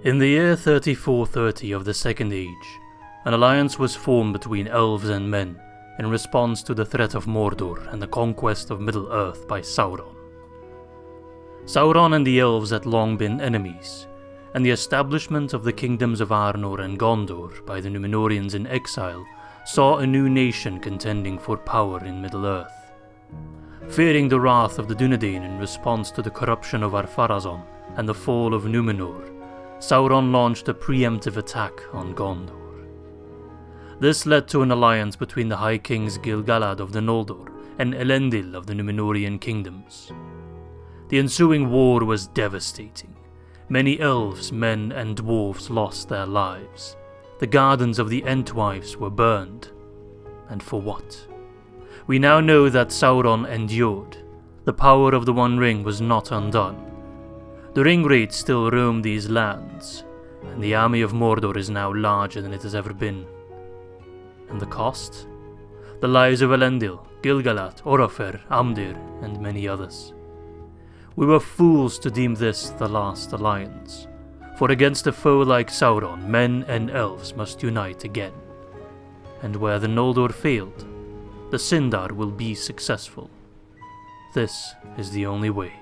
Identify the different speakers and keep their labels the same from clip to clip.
Speaker 1: In the year 3430 of the Second Age, an alliance was formed between elves and men in response to the threat of Mordor and the conquest of Middle-earth by Sauron. Sauron and the elves had long been enemies, and the establishment of the kingdoms of Arnor and Gondor by the Numenoreans in exile saw a new nation contending for power in Middle-earth. Fearing the wrath of the Dunedain in response to the corruption of Ar-Pharazon and the fall of Numenor, Sauron launched a pre-emptive attack on Gondor. This led to an alliance between the High Kings Gil-galad of the Noldor and Elendil of the Numenorean kingdoms. The ensuing war was devastating. Many elves, men and dwarves lost their lives. The gardens of the Entwives were burned. And for what? We now know that Sauron endured. The power of the One Ring was not undone. The Ringwraiths still roam these lands, and the army of Mordor is now larger than it has ever been. And the cost? The lives of Elendil, Gil-galad, Orofer, Amdir, and many others. We were fools to deem this the last alliance, for against a foe like Sauron, men and elves must unite again. And where the Noldor failed, the Sindar will be successful. This is the only way.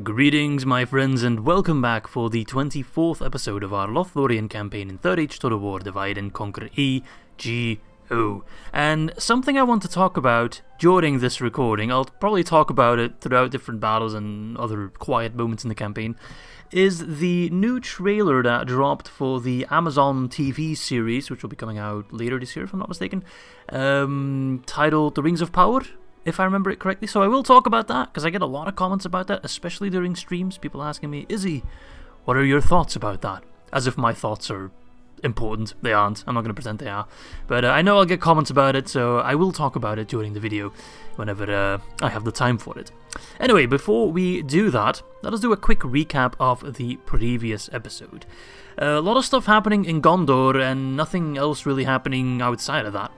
Speaker 1: Greetings my friends and welcome back for the 24th episode of our Lothlórien campaign in 3rd Age Total War Divide and Conquer EGO. And something I want to talk about during this recording, I'll probably talk about it throughout different battles and other quiet moments in the campaign, is the new trailer that dropped for the Amazon TV series, which will be coming out later this year if I'm not mistaken, titled The Rings of Power, if I remember it correctly. So I will talk about that, because I get a lot of comments about that, especially during streams, people asking me, Izzy, what are your thoughts about that? As if my thoughts are important. They aren't. I'm not going to pretend they are. But I know I'll get comments about it, so I will talk about it during the video whenever I have the time for it. Anyway, before we do that, let us do a quick recap of the previous episode. A lot of stuff happening in Gondor and nothing else really happening outside of that.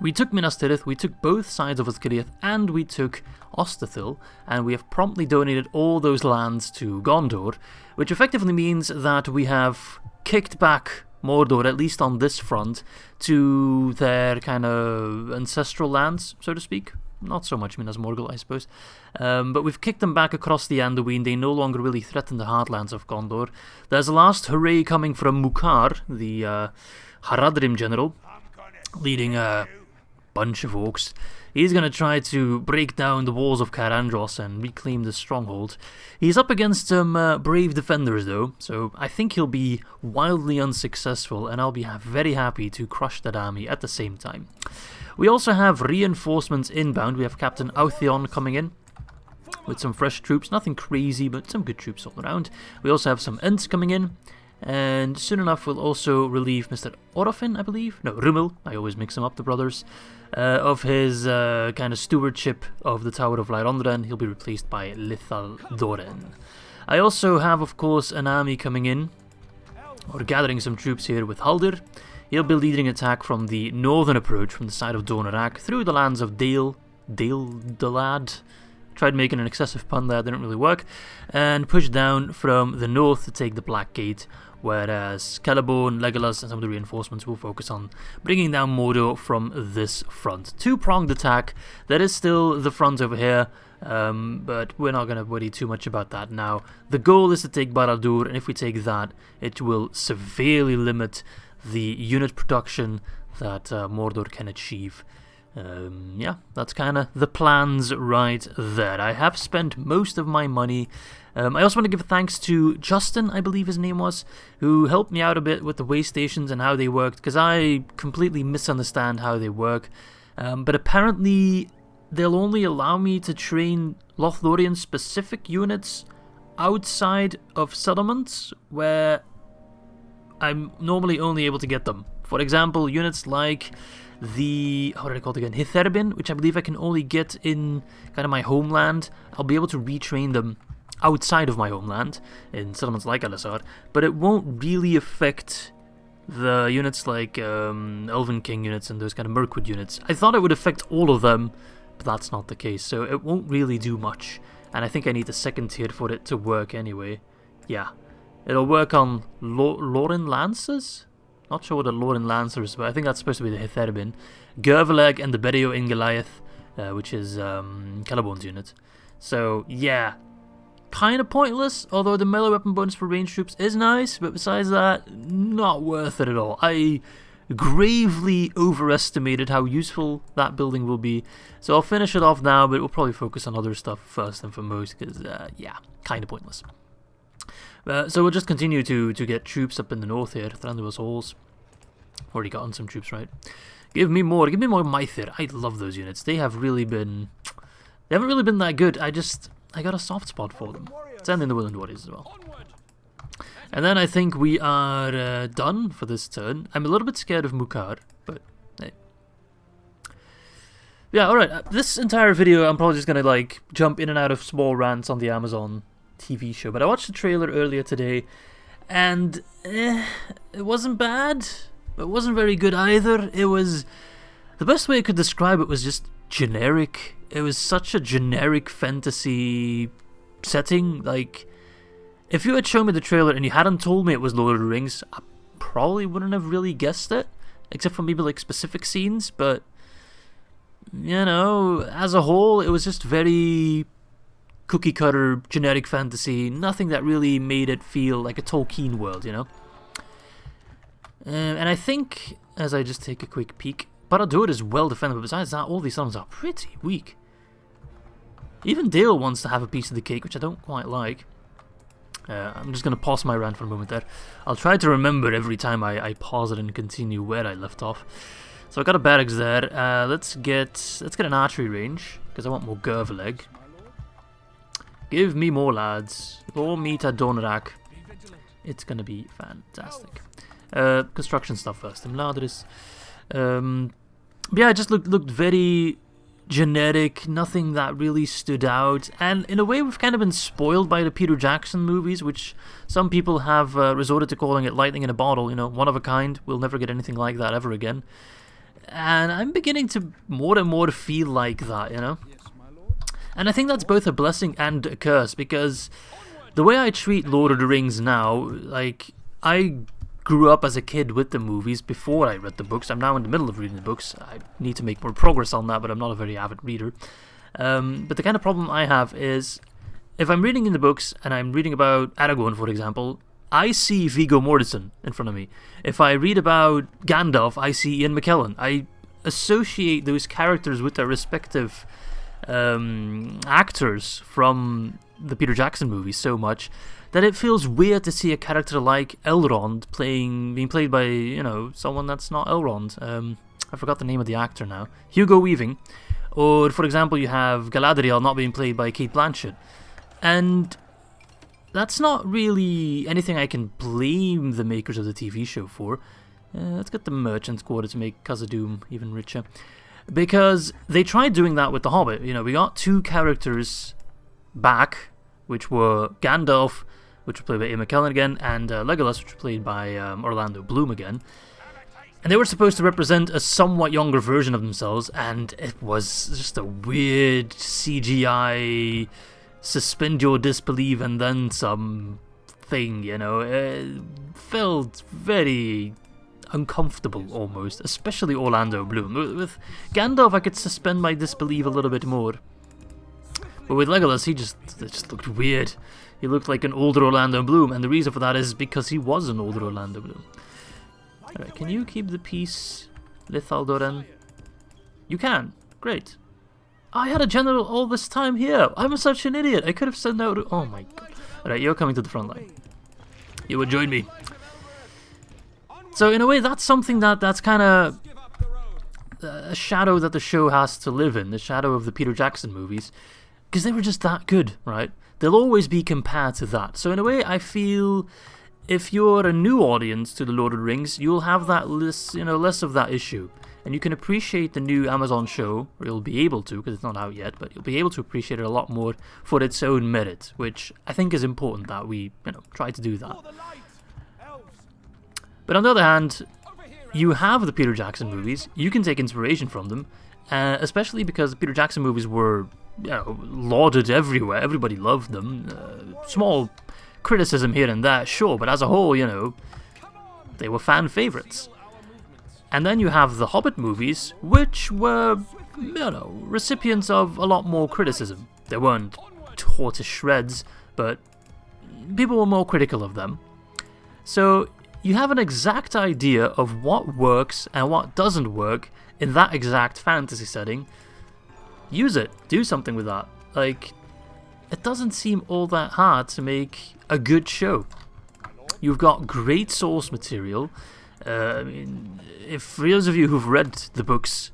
Speaker 1: We took Minas Tirith, we took both sides of Osgiliath, and we took Ostithil, and we have promptly donated all those lands to Gondor, which effectively means that we have kicked back Mordor, at least on this front, to their kind of ancestral lands, so to speak. Not so much Minas Morgul, I suppose. But we've kicked them back across the Anduin. They no longer really threaten the heartlands of Gondor. There's a last hooray coming from Mukar, the Haradrim general, leading a bunch of orcs. He's going to try to break down the walls of Cair Andros and reclaim the stronghold. He's up against some brave defenders though, so I think he'll be wildly unsuccessful, and I'll be very happy to crush that army at the same time. We also have reinforcements inbound. We have Captain Authion coming in with some fresh troops, nothing crazy, but some good troops all around. We also have some Ents coming in, and soon enough we'll also relieve Mr. Orofin, I believe? No, Rumil, I always mix them up, the brothers, of his kind of stewardship of the Tower of Lyrondren. He'll be replaced by Lithal-Doren. I also have, of course, an army coming in, or gathering some troops here with Haldir. He'll be leading an attack from the northern approach from the side of Donarak through the lands of Dale-Dalad. Tried making an excessive pun there, didn't really work, and push down from the north to take the Black Gate, whereas Celeborn, Legolas and some of the reinforcements will focus on bringing down Mordor from this front. Two-pronged attack. That is still the front over here, but we're not going to worry too much about that now. The goal is to take Barad-dûr, and if we take that, it will severely limit the unit production that Mordor can achieve. Yeah, that's kind of the plans right there. I have spent most of my money. I also want to give thanks to Justin, I believe his name was, who helped me out a bit with the way stations and how they worked, because I completely misunderstand how they work. But apparently they'll only allow me to train Lothlórien specific units outside of settlements where I'm normally only able to get them. For example, units like the, how did I call it again, Hytherbin, which I believe I can only get in kind of my homeland. I'll be able to retrain them outside of my homeland in settlements like Elisar, but it won't really affect the units like Elven King units and those kind of Mirkwood units. I thought it would affect all of them, but that's not the case, so it won't really do much. and I think I need the second tier for it to work anyway. Yeah, it'll work on Lothlórien Lancers? Not sure what a Lothlórien Lancer is, but I think that's supposed to be the Ithilien. Gervaleg and the Berio in Goliath, which is Celeborn's unit. So, yeah, kind of pointless, although the melee weapon bonus for ranged troops is nice, but besides that, not worth it at all. I gravely overestimated how useful that building will be, so I'll finish it off now, but we'll probably focus on other stuff first and foremost, because, yeah, kind of pointless. So we'll just continue to get troops up in the north here, Thranduil's Halls. Already gotten some troops, right? Give me more Mythir. I love those units. They haven't really been that good. I got a soft spot for them. Send in the Woodland Warriors as well. And then I think we are done for this turn. I'm a little bit scared of Mukar, but hey. Yeah, alright. This entire video, I'm probably just gonna like jump in and out of small rants on the Amazon TV show. But I watched the trailer earlier today, and it wasn't bad. It wasn't very good either. It was... The best way I could describe it was just generic. It was such a generic fantasy setting. Like, if you had shown me the trailer and you hadn't told me it was Lord of the Rings, I probably wouldn't have really guessed it, except for maybe like specific scenes. But, you know, as a whole, it was just very cookie cutter, generic fantasy. Nothing that really made it feel like a Tolkien world, you know? And I think, as I just take a quick peek, Barad-dûr is well defended, but besides that, all these summons are pretty weak. Even Dale wants to have a piece of the cake, which I don't quite like. I'm just going to pause my rant for a moment there. I'll try to remember every time I pause it and continue where I left off. So I got a barracks there. Let's get an archery range, because I want more Gervaleg. Give me more lads. Or meet at Donrak. It's going to be fantastic. Construction stuff first. Yeah, it just looked very generic, nothing that really stood out, and in a way we've kind of been spoiled by the Peter Jackson movies, which some people have resorted to calling it lightning in a bottle, you know, one of a kind. We'll never get anything like that ever again. And I'm beginning to more and more feel like that, you know? And I think that's both a blessing and a curse, because the way I treat Lord of the Rings now, like, I grew up as a kid with the movies before I read the books. I'm now in the middle of reading the books. I need to make more progress on that, but I'm not a very avid reader. But the kind of problem I have is, if I'm reading in the books and I'm reading about Aragorn, for example, I see Viggo Mortensen in front of me. If I read about Gandalf, I see Ian McKellen. I associate those characters with their respective actors from the Peter Jackson movies so much that it feels weird to see a character like Elrond being played by, you know, someone that's not Elrond. I forgot the name of the actor now. Hugo Weaving. Or, for example, you have Galadriel not being played by Cate Blanchett. And that's not really anything I can blame the makers of the TV show for. Let's get the Merchant's Quarter to make Khazad-dûm even richer. Because they tried doing that with The Hobbit. You know, we got two characters back, which were Gandalf, which was played by Ian McKellen again, and Legolas, which was played by Orlando Bloom again. And they were supposed to represent a somewhat younger version of themselves, and it was just a weird CGI, suspend your disbelief and then some thing, you know. It felt very uncomfortable almost, especially Orlando Bloom. With Gandalf, I could suspend my disbelief a little bit more. But with Legolas, it just looked weird. He looked like an older Orlando Bloom, and the reason for that is because he was an older Orlando Bloom. Alright, can you keep the peace, Lithaldorren? You can. Great. I had a general all this time here. I'm such an idiot. I could have sent out... Oh my god. Alright, you're coming to the front line. You would join me. So in a way, that's something that's kind of a shadow that the show has to live in. The shadow of the Peter Jackson movies. Because they were just that good, right? They'll always be compared to that. So in a way, I feel if you're a new audience to The Lord of the Rings, you'll have that less of that issue. And you can appreciate the new Amazon show, or you'll be able to, because it's not out yet, but you'll be able to appreciate it a lot more for its own merit, which I think is important that we, try to do that. But on the other hand, you have the Peter Jackson movies, you can take inspiration from them, especially because the Peter Jackson movies were lauded everywhere. Everybody loved them. Small criticism here and there, sure, but as a whole, they were fan favorites. And then you have the Hobbit movies, which were, recipients of a lot more criticism. They weren't tore to shreds, but people were more critical of them. So you have an exact idea of what works and what doesn't work in that exact fantasy setting. Use it. Do something with that. Like, it doesn't seem all that hard to make a good show. You've got great source material. If for those of you who've read the books,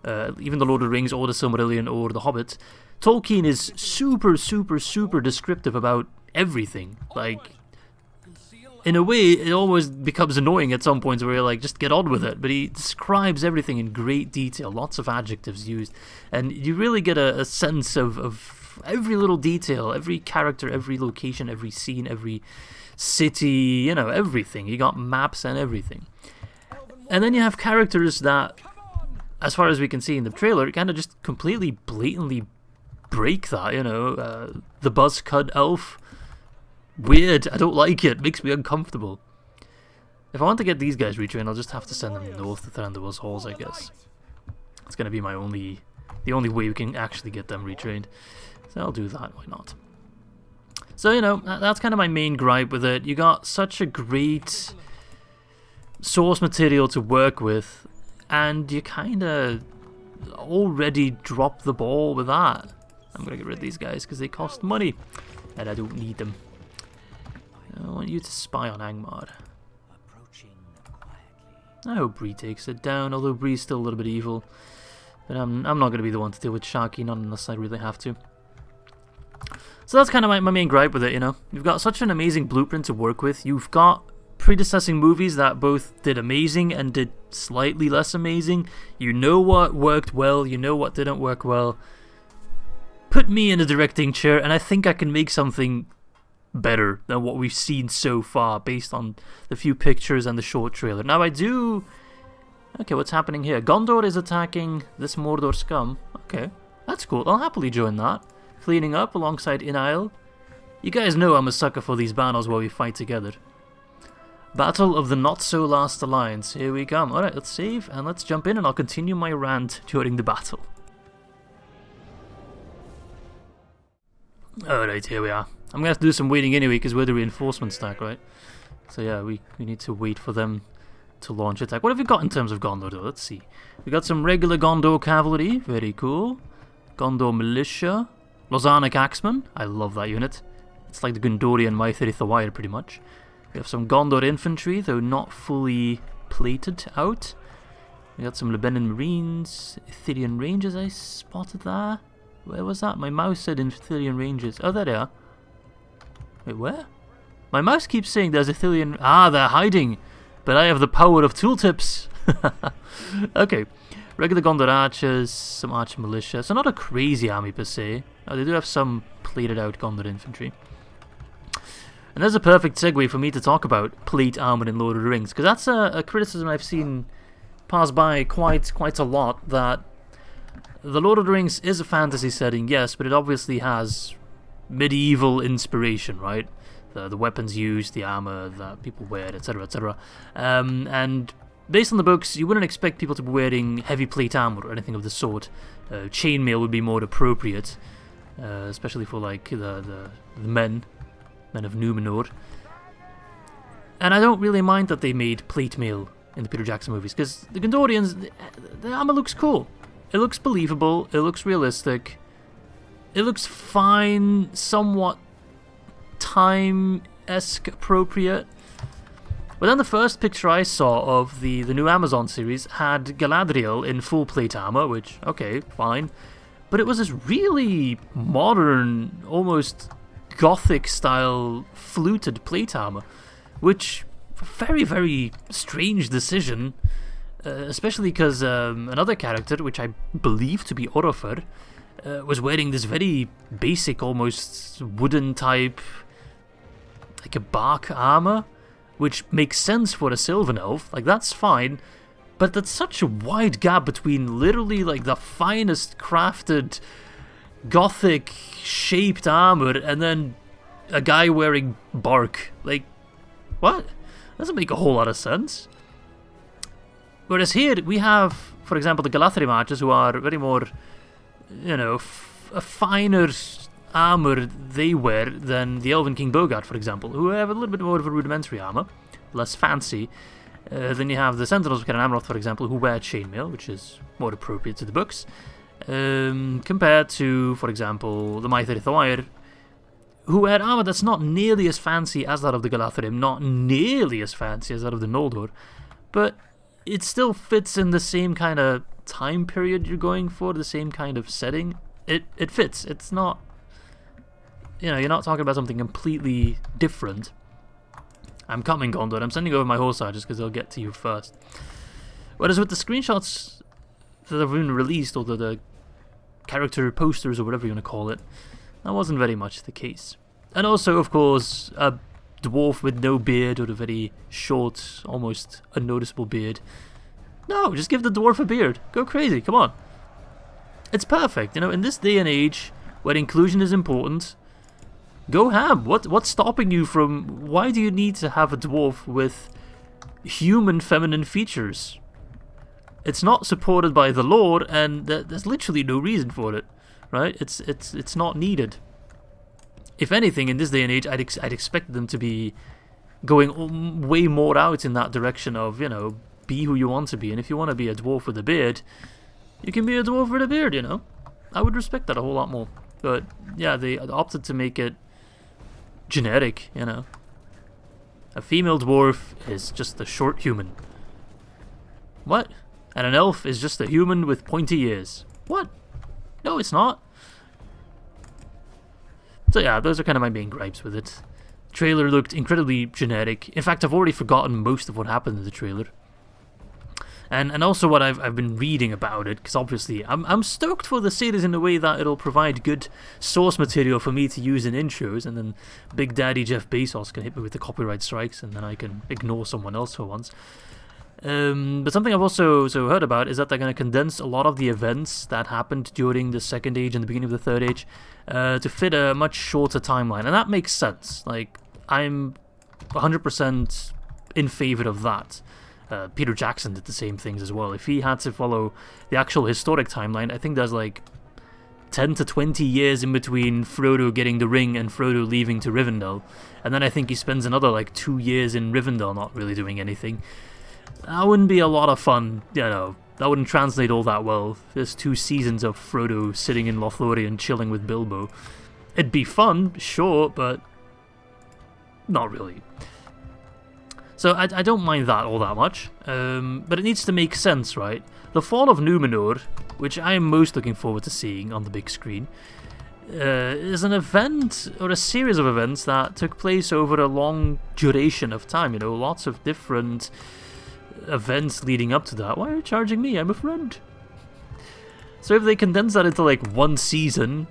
Speaker 1: even The Lord of the Rings or The Silmarillion or The Hobbit, Tolkien is super, super, super descriptive about everything. Like, in a way, it almost becomes annoying at some points where you're like, just get on with it. But he describes everything in great detail, lots of adjectives used, and you really get a sense of every little detail, every character, every location, every scene, every city, everything. You got maps and everything. And then you have characters that, as far as we can see in the trailer, kind of just completely, blatantly break that, the buzz-cut elf. Weird, I don't like it, makes me uncomfortable. If I want to get these guys retrained, I'll just have to send them north to Thranduil's Halls, I guess. It's going to be the only way we can actually get them retrained. So I'll do that, why not? So, that's kind of my main gripe with it. You got such a great source material to work with, and you kind of already dropped the ball with that. I'm going to get rid of these guys because they cost money, and I don't need them. I want you to spy on Angmar. I hope Bree takes it down, although Bree's still a little bit evil. But I'm not going to be the one to deal with Sharky, not unless I really have to. So that's kind of my main gripe with it, You've got such an amazing blueprint to work with. You've got predecessing movies that both did amazing and did slightly less amazing. You know what worked well, you know what didn't work well. Put me in a directing chair and I think I can make something better than what we've seen so far based on the few pictures and the short trailer. Now okay, what's happening here? Gondor is attacking this Mordor scum. Okay, that's cool. I'll happily join that. Cleaning up alongside Inile. You guys know I'm a sucker for these battles where we fight together. Battle of the Not-So-Last Alliance. Here we come. Alright, let's save and let's jump in and I'll continue my rant during the battle. Alright, here we are. I'm going to have to do some waiting anyway because we're the reinforcement stack, right? So yeah, we need to wait for them to launch attack. What have we got in terms of Gondor though? Let's see. We got some regular Gondor cavalry. Very cool. Gondor militia. Lozanic Axemen. I love that unit. It's like the Gondorian Maithri Thawire pretty much. We have some Gondor infantry, though not fully plated out. We got some Lebanon Marines. Ithilien Rangers I spotted there. Where was that? My mouse said Ithilien Rangers. Oh, there they are. Wait, where? My mouse keeps saying there's Ithilien... Ah, they're hiding! But I have the power of tooltips! Okay. Regular Gondor archers, some archer militia. So not a crazy army per se. They do have some plated out Gondor infantry. And there's a perfect segue for me to talk about plate armor in Lord of the Rings. Because that's a criticism I've seen pass by quite a lot. That the Lord of the Rings is a fantasy setting, yes, but it obviously has medieval inspiration, right? The weapons used, the armor that people wear, etc., etc. And based on the books, you wouldn't expect people to be wearing heavy plate armor or anything of the sort. Chainmail would be more appropriate, especially for like the men of Numenor. And I don't really mind that they made plate mail in the Peter Jackson movies, because the Gondorians, the armor looks cool. It looks believable, it looks realistic, it looks fine, somewhat time-esque appropriate. But then the first picture I saw of the new Amazon series had Galadriel in full plate armor, which, okay, fine. But it was this really modern, almost gothic-style fluted plate armor, which, very, very strange decision, especially because another character, which I believe to be Orofer, was wearing this very basic, almost wooden type, like a bark armor, which makes sense for a Sylvan Elf, like that's fine, but that's such a wide gap between literally like the finest crafted gothic shaped armor and then a guy wearing bark. Like, what? Doesn't make a whole lot of sense. Whereas here we have, for example, the Galathri matches, who are very more, you know, a finer armor they wear than the Elven King Bogart, for example, who have a little bit more of a rudimentary armor, less fancy. Then you have the Sentinels of Cair and Amroth, for example, who wear chainmail, which is more appropriate to the books, compared to, for example, the Maithir Thawair, who wear armor that's not nearly as fancy as that of the Galathrim, not nearly as fancy as that of the Noldor, but it still fits in the same kind of time period you're going for, the same kind of setting. It fits. It's not, you know, you're not talking about something completely different. I'm coming, Gondor. I'm sending over my horse just because they'll get to you first. Whereas with the screenshots that have been released, or the character posters, or whatever you want to call it, that wasn't very much the case. And also, of course, a dwarf with no beard, or a very short, almost unnoticeable beard. No, just give the dwarf a beard. Go crazy, come on. It's perfect, you know, in this day and age, where inclusion is important, go ham. What's stopping you from... Why do you need to have a dwarf with human feminine features? It's not supported by the lore, and there's literally no reason for it, right? It's not needed. If anything, in this day and age, I'd expect them to be going way more out in that direction of, you know, be who you want to be. And if you want to be a dwarf with a beard, you can be a dwarf with a beard, you know? I would respect that a whole lot more. But, yeah, they opted to make it generic, you know. A female dwarf is just a short human. What? And an elf is just a human with pointy ears. What? No, it's not. So yeah, those are kind of my main gripes with it. Trailer looked incredibly generic. In fact, I've already forgotten most of what happened in the trailer. And also what I've been reading about it, because obviously I'm stoked for the series in a way that it'll provide good source material for me to use in intros, and then Big Daddy Jeff Bezos can hit me with the copyright strikes, and then I can ignore someone else for once. But something I've also heard about is that they're going to condense a lot of the events that happened during the Second Age and the beginning of the Third Age to fit a much shorter timeline, and that makes sense. Like, I'm 100% in favor of that. Peter Jackson did the same things as well. If he had to follow the actual historic timeline, I think there's like 10 to 20 years in between Frodo getting the ring and Frodo leaving to Rivendell, and then I think he spends another like 2 years in Rivendell not really doing anything. That wouldn't be a lot of fun, you know. That wouldn't translate all that well. There's 2 seasons of Frodo sitting in Lothlórien chilling with Bilbo. It'd be fun, sure, but not really. So I don't mind that all that much, but it needs to make sense, right? The Fall of Numenor, which I am most looking forward to seeing on the big screen, is an event, or a series of events that took place over a long duration of time, you know, lots of different events leading up to that. Why are you charging me? I'm a friend. So if they condense that into like one season,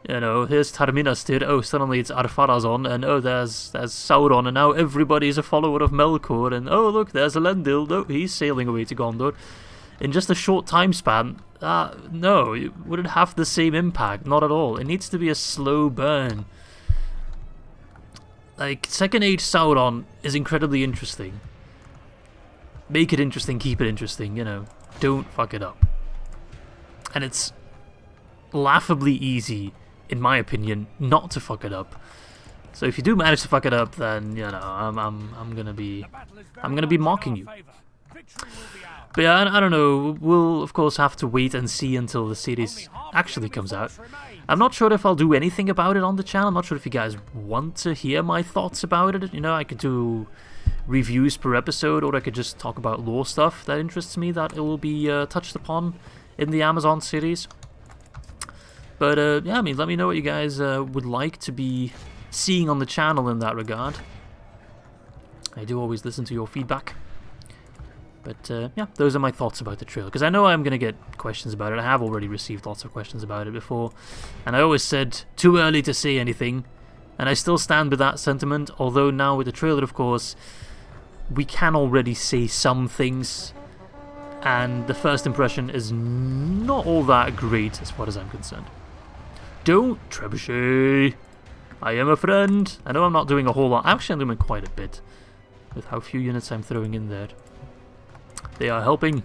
Speaker 1: you know, here's Tar Minastir, oh, suddenly it's Ar-Pharazon, and oh, there's Sauron, and now everybody's a follower of Melkor, and oh, look, there's Elendil, oh, he's sailing away to Gondor. In just a short time span, no, it wouldn't have the same impact, not at all. It needs to be a slow burn. Like, Second Age Sauron is incredibly interesting. Make it interesting, keep it interesting, you know, don't fuck it up. And it's laughably easy, in my opinion, not to fuck it up. So if you do manage to fuck it up, then you know I'm gonna be mocking you. But yeah, I don't know. We'll of course have to wait and see until the series actually comes out. I'm not sure if I'll do anything about it on the channel. I'm not sure if you guys want to hear my thoughts about it. You know, I could do reviews per episode, or I could just talk about lore stuff that interests me that it will be touched upon in the Amazon series. But yeah, I mean, let me know what you guys would like to be seeing on the channel in that regard. I do always listen to your feedback. But yeah, those are my thoughts about the trailer, because I know I'm going to get questions about it. I have already received lots of questions about it before, and I always said too early to say anything, and I still stand with that sentiment, although now with the trailer, of course, we can already say some things, and the first impression is not all that great as far as I'm concerned. don't, trebuchet. I am a friend. I know I'm not doing a whole lot. Actually, I'm doing quite a bit with how few units I'm throwing in there. They are helping.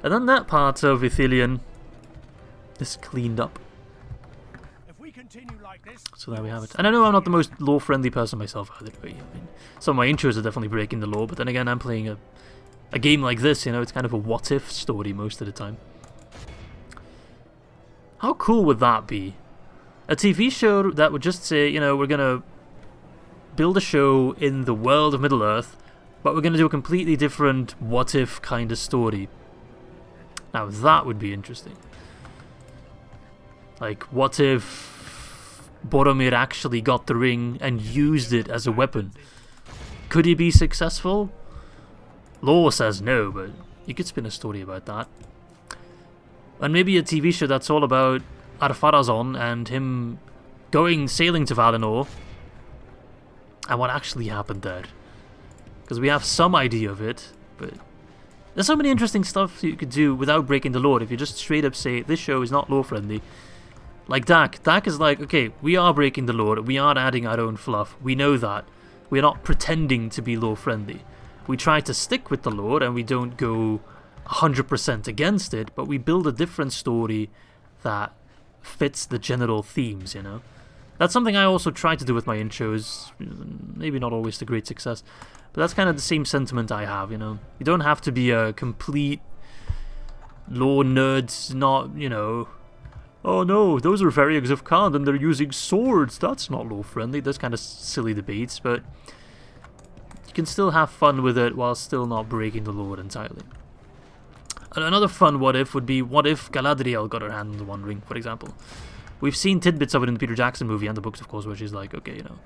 Speaker 1: And then that part of Ithilien is cleaned up. So there we have it. And I know I'm not the most lore-friendly person myself either. I mean, some of my intros are definitely breaking the lore, but then again, I'm playing a game like this, you know, it's kind of a what-if story most of the time. How cool would that be? A TV show that would just say, you know, we're going to build a show in the world of Middle-earth, but we're going to do a completely different what-if kind of story. Now that would be interesting. Like, what if Boromir actually got the ring and used it as a weapon? Could he be successful? Lore says no, but you could spin a story about that. And maybe a TV show that's all about Ar-Pharazon and him sailing to Valinor and what actually happened there. Because we have some idea of it, but there's so many interesting stuff you could do without breaking the lore if you just straight up say, this show is not lore friendly. Like DAC. DAC is like, okay, we are breaking the lore, we are adding our own fluff, we know that. We're not pretending to be lore friendly. We try to stick with the lore and we don't go 100% against it, but we build a different story that fits the general themes, you know? That's something I also try to do with my intros, maybe not always to great success, but that's kind of the same sentiment I have, you know? You don't have to be a complete lore nerd, not, you know, oh no, those are variants of Khan and they're using swords, that's not lore friendly. Those kind of silly debates, but you can still have fun with it while still not breaking the lore entirely. And another fun what if would be, what if Galadriel got her hand on the One Ring, for example? We've seen tidbits of it in the Peter Jackson movie and the books, of course, where she's like, okay, you know,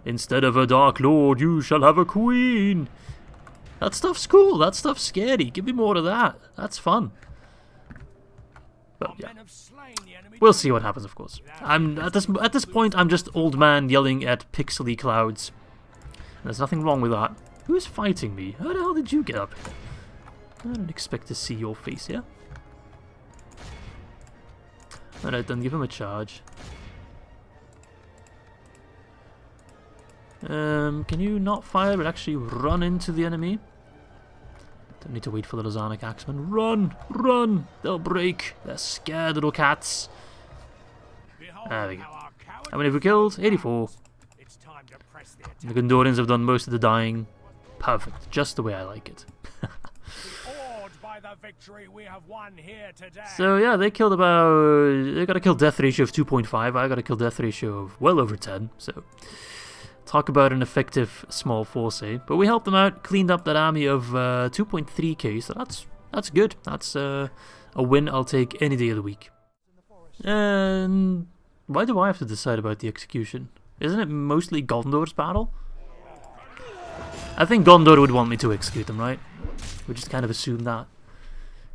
Speaker 1: instead of a Dark Lord, you shall have a queen. That stuff's cool, that stuff's scary, give me more of that, that's fun. But yeah, we'll see what happens, of course. At this point, I'm just old man yelling at pixely clouds. There's nothing wrong with that. Who's fighting me? How the hell did you get up here? I don't expect to see your face here. Alright, then give him a charge. Can you not fire but actually run into the enemy? Don't need to wait for the Lozanic Axemen. Run! Run! They'll break! They're scared little cats. There we go. How many have we killed? 84. The Gondorians have done most of the dying. Perfect. Just the way I like it. So yeah, they killed about... They got a kill death ratio of 2.5. I got a kill death ratio of well over 10. So talk about an effective small force, eh? But we helped them out, cleaned up that army of 2.3k, so that's good. That's a win I'll take any day of the week. And why do I have to decide about the execution? Isn't it mostly Gondor's battle? I think Gondor would want me to execute them, right? We just kind of assume that.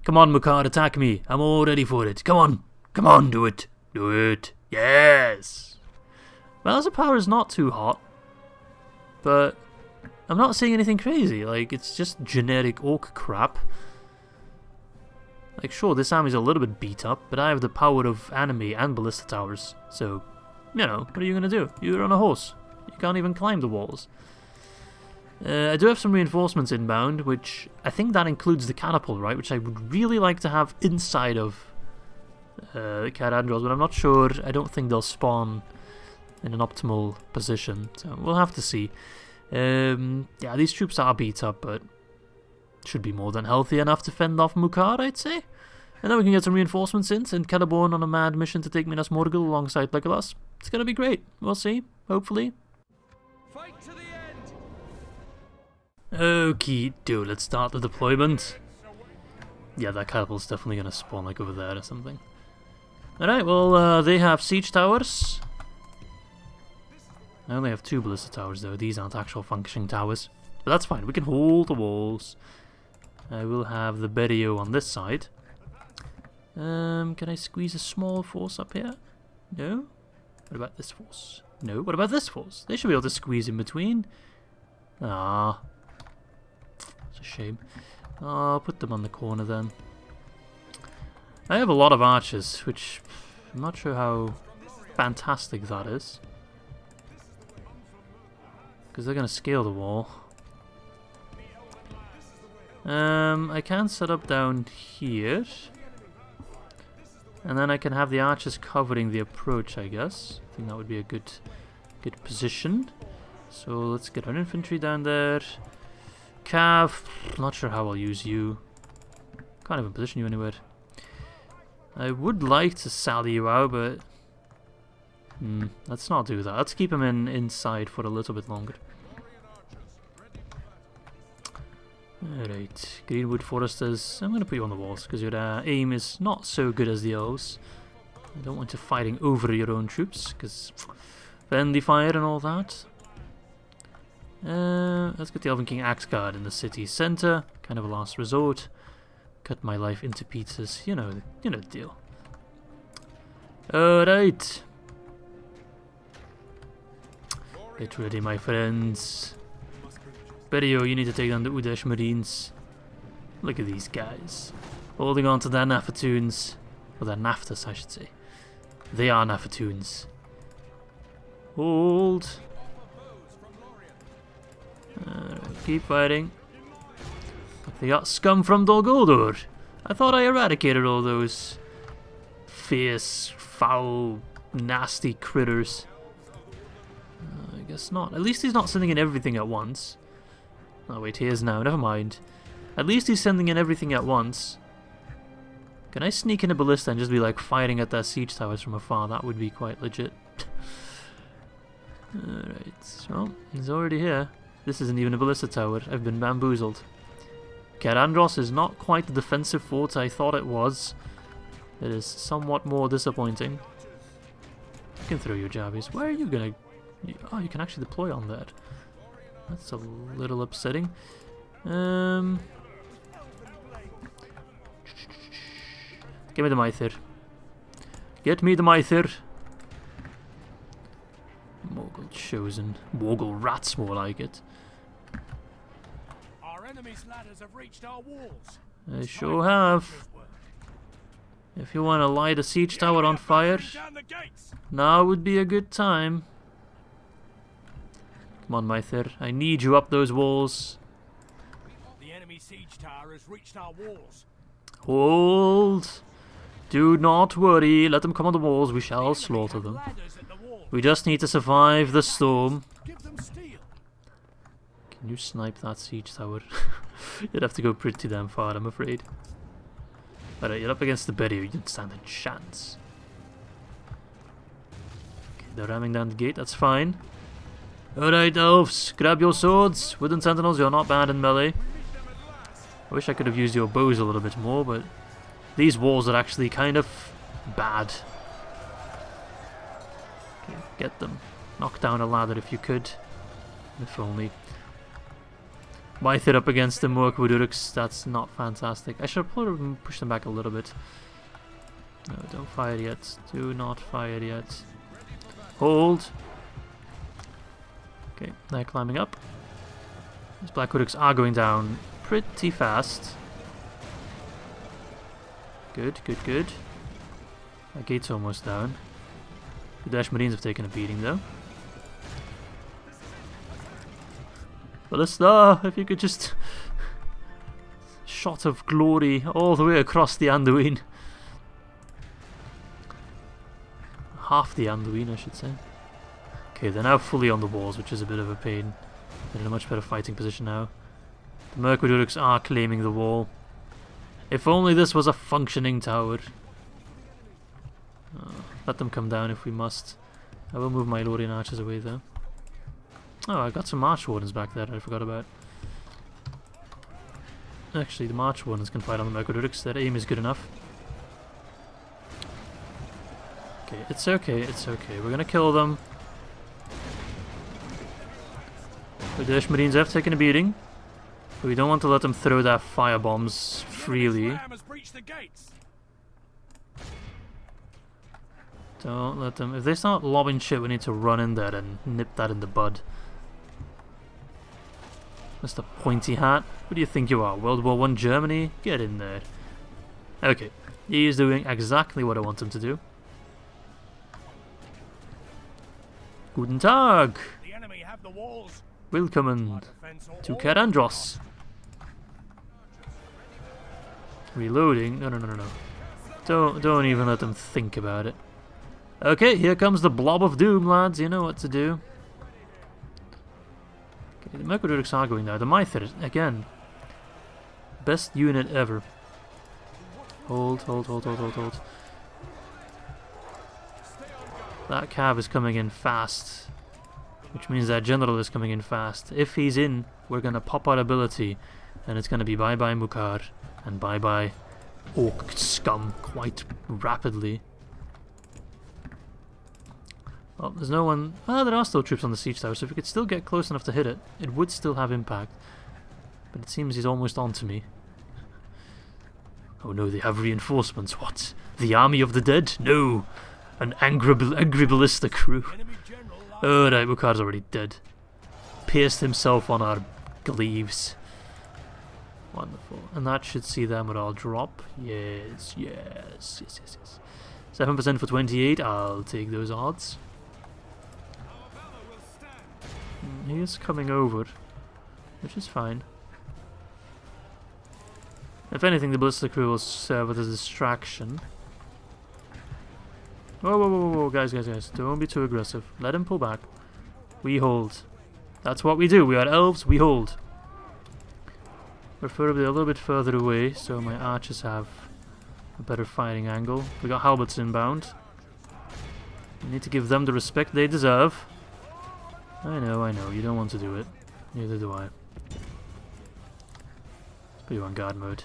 Speaker 1: Come on, Mukar, attack me. I'm all ready for it. Come on. Come on, do it. Do it. Yes. Balance of Power is not too hot. But I'm not seeing anything crazy. Like, it's just generic orc crap. Like, sure, this army's a little bit beat up, but I have the power of anime and ballista towers. So, you know, what are you going to do? You're on a horse. You can't even climb the walls. I do have some reinforcements inbound, which I think that includes the catapult, right? Which I would really like to have inside of Cair Andros, but I'm not sure. I don't think they'll spawn in an optimal position, so we'll have to see. Yeah, these troops are beat up, but should be more than healthy enough to fend off Mukar, I'd say. And then we can get some reinforcements in, send Celeborn on a mad mission to take Minas Morgul alongside Legolas. It's gonna be great. We'll see, hopefully.
Speaker 2: Fight to the end.
Speaker 1: Okie do, let's start the deployment. Yeah, that catapult's definitely gonna spawn like over there or something. Alright, well, they have siege towers. I only have 2 ballista towers though, these aren't actual functioning towers. But that's fine, we can hold the walls. I will have the Berio on this side. Can I squeeze a small force up here? No? What about this force? No, what about this force? They should be able to squeeze in between. Ah. It's a shame. I'll put them on the corner then. I have a lot of archers, which I'm not sure how fantastic that is. Because they're going to scale the wall. I can set up down here. And then I can have the archers covering the approach, I guess. I think that would be a good position. So let's get our infantry down there. Cav, not sure how I'll use you. Can't even position you anywhere. I would like to sally you out, but let's not do that. Let's keep him inside for a little bit longer. Alright, Greenwood Foresters, I'm going to put you on the walls because your aim is not so good as the elves. I don't want you fighting over your own troops because friendly fire and all that. Let's get the Elven King Axguard in the city centre, kind of a last resort. Cut my life into pieces, you know the deal. Alright. Get ready, my friends. Berio, you need to take down the Udesh Marines. Look at these guys. Holding on to their Nafatoons. Or their Naftas, I should say. They are Nafatoons. Hold. Keep fighting. They got scum from Dol Guldur. I thought I eradicated all those fierce, foul, nasty critters. I guess not. At least he's not sending in everything at once. Oh wait, he is now. Never mind. At least he's sending in everything at once. Can I sneak in a ballista and just be like firing at their siege towers from afar? That would be quite legit. Alright, so he's already here. This isn't even a ballista tower. I've been bamboozled. Cair Andros is not quite the defensive fort I thought it was. It is somewhat more disappointing. You can throw your jabbies. Where are you gonna... Oh, you can actually deploy on that. That's a little upsetting. Give me the Mythir. Get me the Mythir. Morgul chosen. Morgul rats, more like it.
Speaker 2: Our enemy's ladders have reached our walls.
Speaker 1: They sure have. If you want to light a siege tower on fire, now would be a good time. Come on, Mythir. I need you up those walls.
Speaker 2: The enemy siege tower has reached our walls.
Speaker 1: Hold. Do not worry. Let them come on the walls. We shall slaughter them. We just need to survive the storm. Can you snipe that siege tower? You'd have to go pretty damn far, I'm afraid. Alright, you're up against the barrier. You didn't stand a chance. Okay, they're ramming down the gate. That's fine. Alright, elves, grab your swords. Wooden sentinels, you're not bad in melee. I wish I could have used your bows a little bit more, but these walls are actually kind of bad. Okay, get them. Knock down a ladder if you could. If only. Mythir up against the Morgul, that's not fantastic. I should probably push them back a little bit. No, don't fire yet. Do not fire yet. Hold. Okay, they're climbing up. These Black Uruks are going down pretty fast. Good, good, good. That gate's almost down. The Dash Marines have taken a beating though. Ballista, if you could just... Shot of glory all the way across the Anduin. Half the Anduin, I should say. Okay, they're now fully on the walls, which is a bit of a pain. They're in a much better fighting position now. The Merquaduruks are claiming the wall. If only this was a functioning tower. Let them come down if we must. I will move my Lorien archers away though. Oh, I got some March Wardens back there I forgot about. Actually, the March Wardens can fight on the Merquaduruks. Their aim is good enough. Okay, it's okay, it's okay. We're gonna kill them. The Dash Marines have taken a beating. But we don't want to let them throw their fire bombs freely. Don't let them... If they start lobbing shit, we need to run in there and nip that in the bud. Mr. Pointy Hat, who do you think you are? World War I Germany? Get in there. Okay, he is doing exactly what I want him to do. Guten Tag.
Speaker 2: The enemy have the walls.
Speaker 1: Willkommen
Speaker 2: Defense
Speaker 1: to Cair Andros. Reloading. No. Don't even let them think about it. Okay, here comes the blob of doom, lads. You know what to do. Okay, the Mercadurix are going now. The Mythir, again. Best unit ever. Hold. That cav is coming in fast. Which means that general is coming in fast. If he's in, we're gonna pop our ability. And it's gonna be bye-bye Mukar. And bye-bye Orc scum quite rapidly. Oh, there's no one... Ah, there are still troops on the siege tower, so if we could still get close enough to hit it, it would still have impact. But it seems he's almost on to me. Oh no, they have reinforcements. What? The army of the dead? No! An angry ballista crew. Oh right, Mukar's already dead. Pierced himself on our glaives. Wonderful. And that should see their morale drop. Yes. 7% for 28, I'll take those odds. He is coming over, which is fine. If anything, the ballista crew will serve as a distraction. Whoa, guys, don't be too aggressive. Let him pull back. We hold. That's what we do. We are elves, we hold. Preferably a little bit further away, so my archers have a better firing angle. We got halberds inbound. We need to give them the respect they deserve. I know, you don't want to do it. Neither do I. Let's put you on guard mode.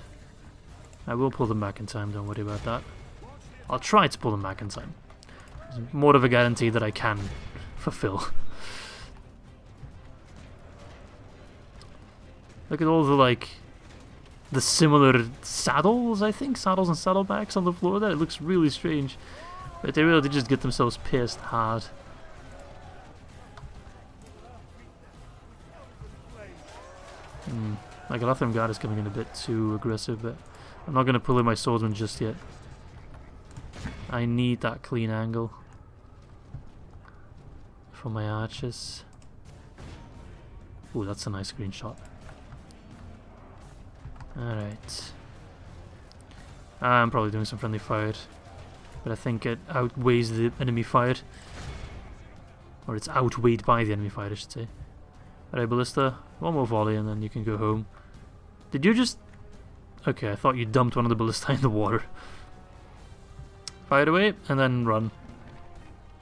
Speaker 1: I will pull them back in time, don't worry about that. I'll try to pull them back in time. It's more of a guarantee that I can fulfill. Look at all the similar saddles, I think? Saddles and saddlebags on the floor there. It looks really strange. But they really did just get themselves pierced hard. Like Latham Guard is coming in a bit too aggressive, but I'm not going to pull in my swordsman just yet. I need that clean angle for my archers. Ooh, that's a nice screenshot. Alright. I'm probably doing some friendly fire, but I think it outweighs the enemy fire. Or it's outweighed by the enemy fire, I should say. Alright, ballista. One more volley and then you can go home. Did you just... Okay, I thought you dumped one of the ballista in the water. Fire away and then run.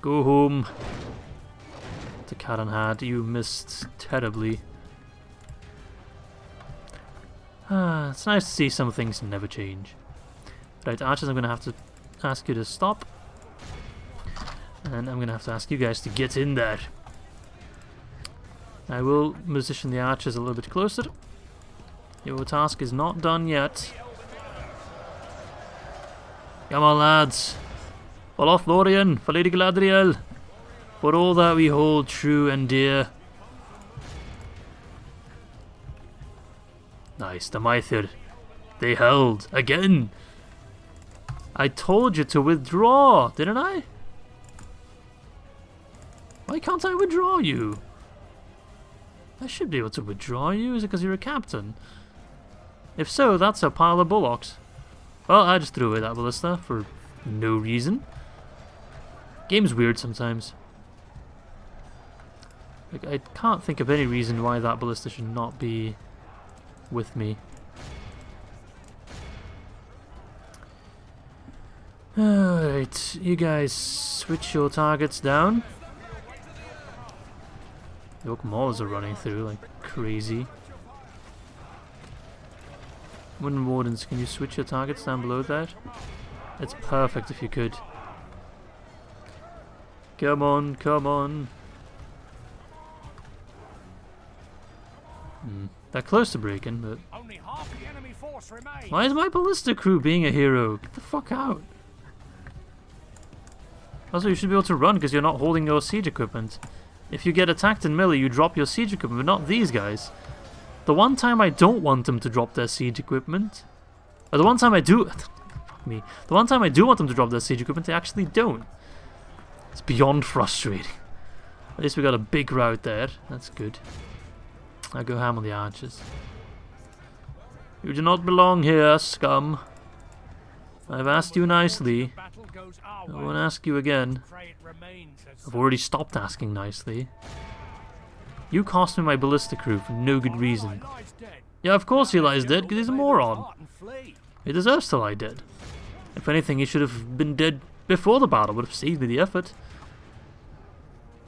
Speaker 1: Go home. To Caranhad, you missed terribly. It's nice to see some things never change. Right, archers, I'm going to have to ask you to stop. And I'm going to have to ask you guys to get in there. I will position the archers a little bit closer. Your task is not done yet. Come on, lads. For Lothlórien, for Lady Galadriel, for all that we hold true and dear. Nice, the Mythir. They held. Again. I told you to withdraw, didn't I? Why can't I withdraw you? I should be able to withdraw you. Is it because you're a captain? If so, that's a pile of bullocks. Well, I just threw away that ballista for no reason. Game's weird sometimes. Like, I can't think of any reason why that ballista should not be with me. Alright, you guys switch your targets down. The Orc Maulers are running through like crazy. Wooden Wardens, can you switch your targets down below that? It's perfect if you could. Come on, come on. They're close to breaking, but...
Speaker 2: Only half the enemy force remains.
Speaker 1: Why is my ballista crew being a hero? Get the fuck out. Also, you should be able to run because you're not holding your siege equipment. If you get attacked in melee, you drop your siege equipment, but not these guys. The one time I don't want them to drop their siege equipment... Or the one time I do... Fuck me. The one time I do want them to drop their siege equipment, they actually don't. It's beyond frustrating. At least we got a big route there. That's good. I go ham on the archers. You do not belong here, scum. I've asked you nicely. I won't ask you again. I've already stopped asking nicely. You cost me my ballista crew for no good reason. Yeah, of course he lies dead, because he's a moron. He deserves to lie dead. If anything, he should have been dead before the battle. Would have saved me the effort.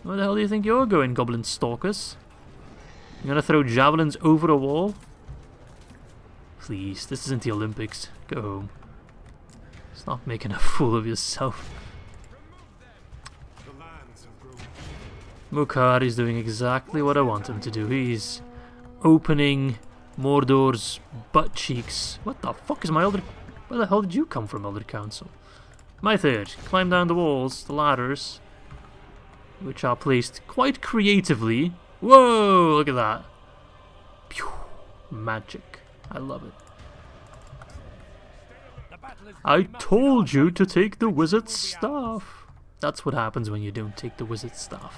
Speaker 1: Where the hell do you think you're going, goblin stalkers? You're gonna throw javelins over a wall? Please, this isn't the Olympics. Go home. Stop making a fool of yourself. Mukar is doing exactly what I want him to do. He's opening Mordor's butt cheeks. What the fuck is my elder... Where the hell did you come from, Elder Council? My third. Climb down the walls, the ladders, which are placed quite creatively. Whoa, look at that. Pew, magic. I love it. I told you to take the wizard's staff. That's what happens when you don't take the wizard's staff.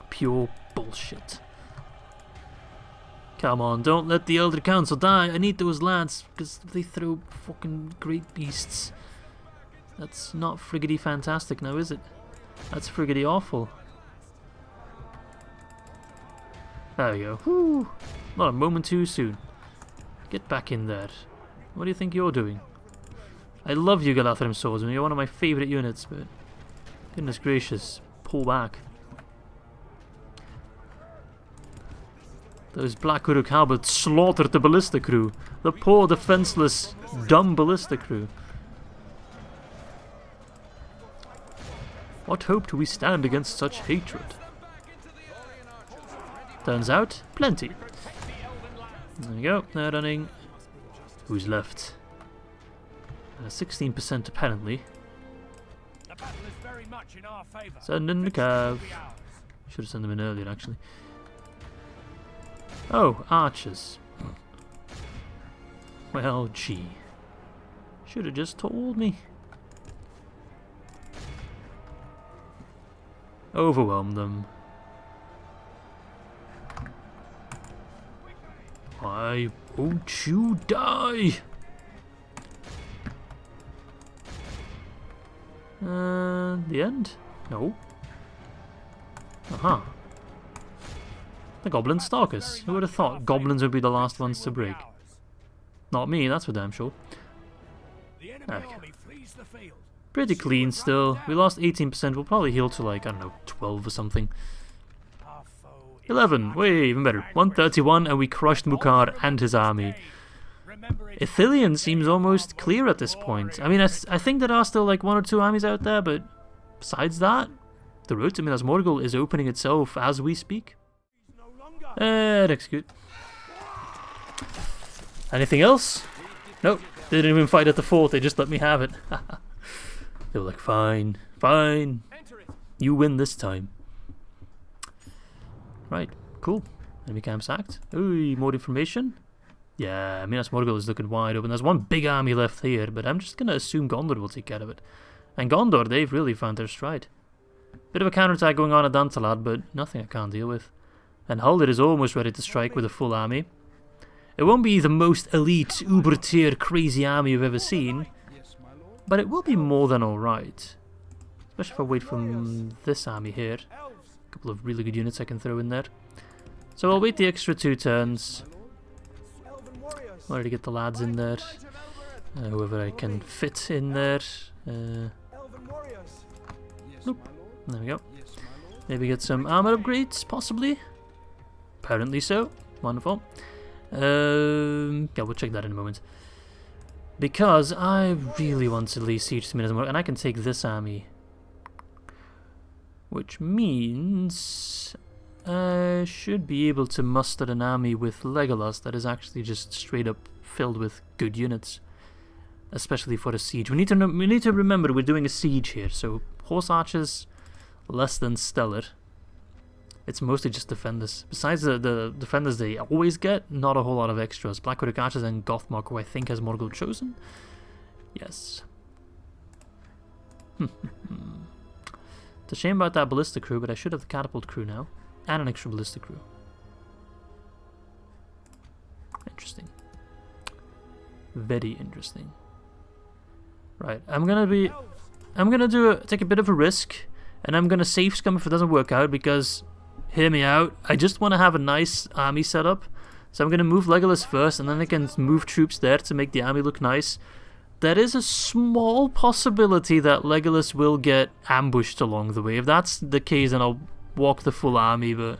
Speaker 1: Pure bullshit. Come on, don't let the Elder Council die. I need those lads, because they throw fucking great beasts. That's not friggity fantastic now, is it? That's friggity awful. There we go. Whew. Not a moment too soon. Get back in there. What do you think you're doing? I love you, Galatharim Swordsman. You're one of my favourite units, but... Goodness gracious. Pull back. Those Black Uruk halberds slaughtered the ballista crew. The poor, defenseless, dumb ballista crew. What hope do we stand against such hatred? Turns out, plenty. There we go, they're running. Who's left? 16% apparently. Send in the cav. Should have sent them in earlier actually. Oh, archers. Well, gee. Should have just told me. Overwhelm them. Why won't you die? The end? No. Aha. The goblin stalkers. Who would have thought goblins would be the last ones to break? Not me, that's for damn sure. Okay. Pretty clean still. We lost 18%. We'll probably heal to like, I don't know, 12 or something. 11. Way, even better. 131 and we crushed Mukar and his army. Ithilien seems almost clear at this point. I mean, I think there are still like 1 or 2 armies out there, but besides that, the road to Minas Morgul is opening itself as we speak. Execute. Anything else? Nope. They didn't even fight at the fort, they just let me have it. They were like, fine, fine. You win this time. Right, cool. Enemy camp sacked. Ooh, more information. Yeah, Minas Morgul is looking wide open. There's one big army left here, but I'm just gonna assume Gondor will take care of it. And Gondor, they've really found their stride. Bit of a counterattack going on at Dantalad, but nothing I can't deal with. And Haldir is almost ready to strike with a full army. It won't be the most elite, uber-tier, crazy army you've ever seen, but it will be more than alright. Especially if I wait for this army here. A couple of really good units I can throw in there. So I'll wait the extra 2 turns. I'll already get the lads in there. Whoever I can fit in there. Nope. There we go. Maybe get some armor upgrades, possibly. Apparently so. Wonderful. Yeah, we'll check that in a moment. Because I really want to lay siege to Minas Morgul, and I can take this army. Which means I should be able to muster an army with Legolas that is actually just straight up filled with good units. Especially for a siege. We need to remember we're doing a siege here, so horse archers, less than stellar. It's mostly just defenders. Besides the defenders they always get, not a whole lot of extras. Black Uruk archers and Gothmog, who I think has Morgul chosen. Yes. It's a shame about that ballista crew, but I should have the catapult crew now. And an extra ballista crew. Interesting. Very interesting. Right, I'm gonna take a bit of a risk, and I'm gonna save scum if it doesn't work out, because, hear me out, I just want to have a nice army set up. So I'm gonna move Legolas first, and then I can move troops there to make the army look nice. There is a small possibility that Legolas will get ambushed along the way. If that's the case, then I'll walk the full army, but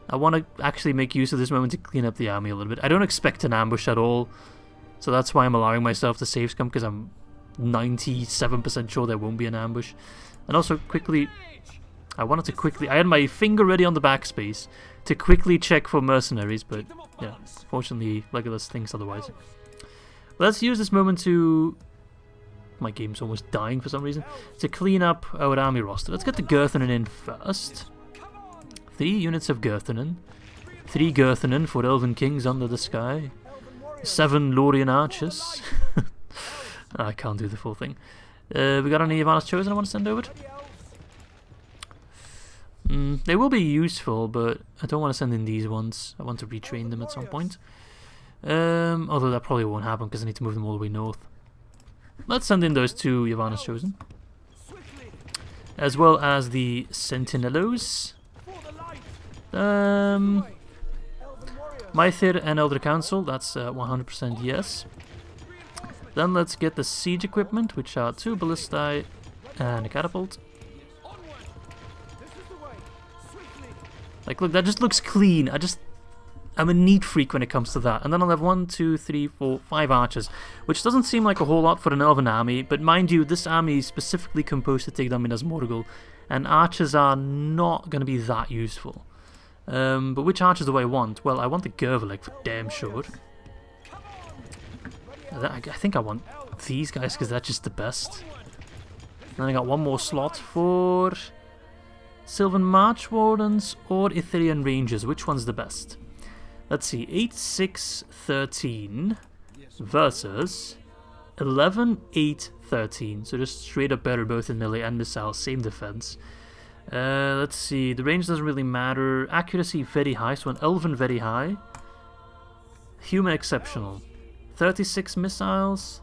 Speaker 1: I want to actually make use of this moment to clean up the army a little bit. I don't expect an ambush at all, so that's why I'm allowing myself to save scum, because I'm 97% sure there won't be an ambush. And also, quickly, I had my finger ready on the backspace to quickly check for mercenaries, but yeah, fortunately Legolas thinks otherwise. Let's use this moment to... My game's almost dying for some reason. To clean up our army roster. Let's get the Girthanen in first. 3 units of Girthanen. 3 Girthanen for Elven Kings under the sky. 7 Lorien archers. I can't do the full thing. We got any Ivana's Chosen I want to send over? They will be useful, but I don't want to send in these ones. I want to retrain them at some point. Although that probably won't happen because I need to move them all the way north. Let's send in those 2 Ivana's Chosen. As well as the Sentinellos. Mythir and Elder Council, that's 100% yes. Then let's get the siege equipment, which are 2 ballistae and a catapult. Like, look, that just looks clean. I'm a neat freak when it comes to that. And then I'll have 1, 2, 3, 4, 5 archers, which doesn't seem like a whole lot for an elven army, but mind you, this army is specifically composed to take down Minas Morgul, and archers are not going to be that useful. But which archers do I want? Well, I want the Gervelik for damn sure. I think I want these guys because they're just the best. And then I got 1 more slot for Sylvan March Wardens or Ithilien Rangers. Which one's the best? Let's see, 8, 6, 13 versus 11, 8, 13. So just straight up better both in melee and missile, same defense. Let's see, the range doesn't really matter. Accuracy very high, so an Elven very high. Human exceptional. 36 missiles,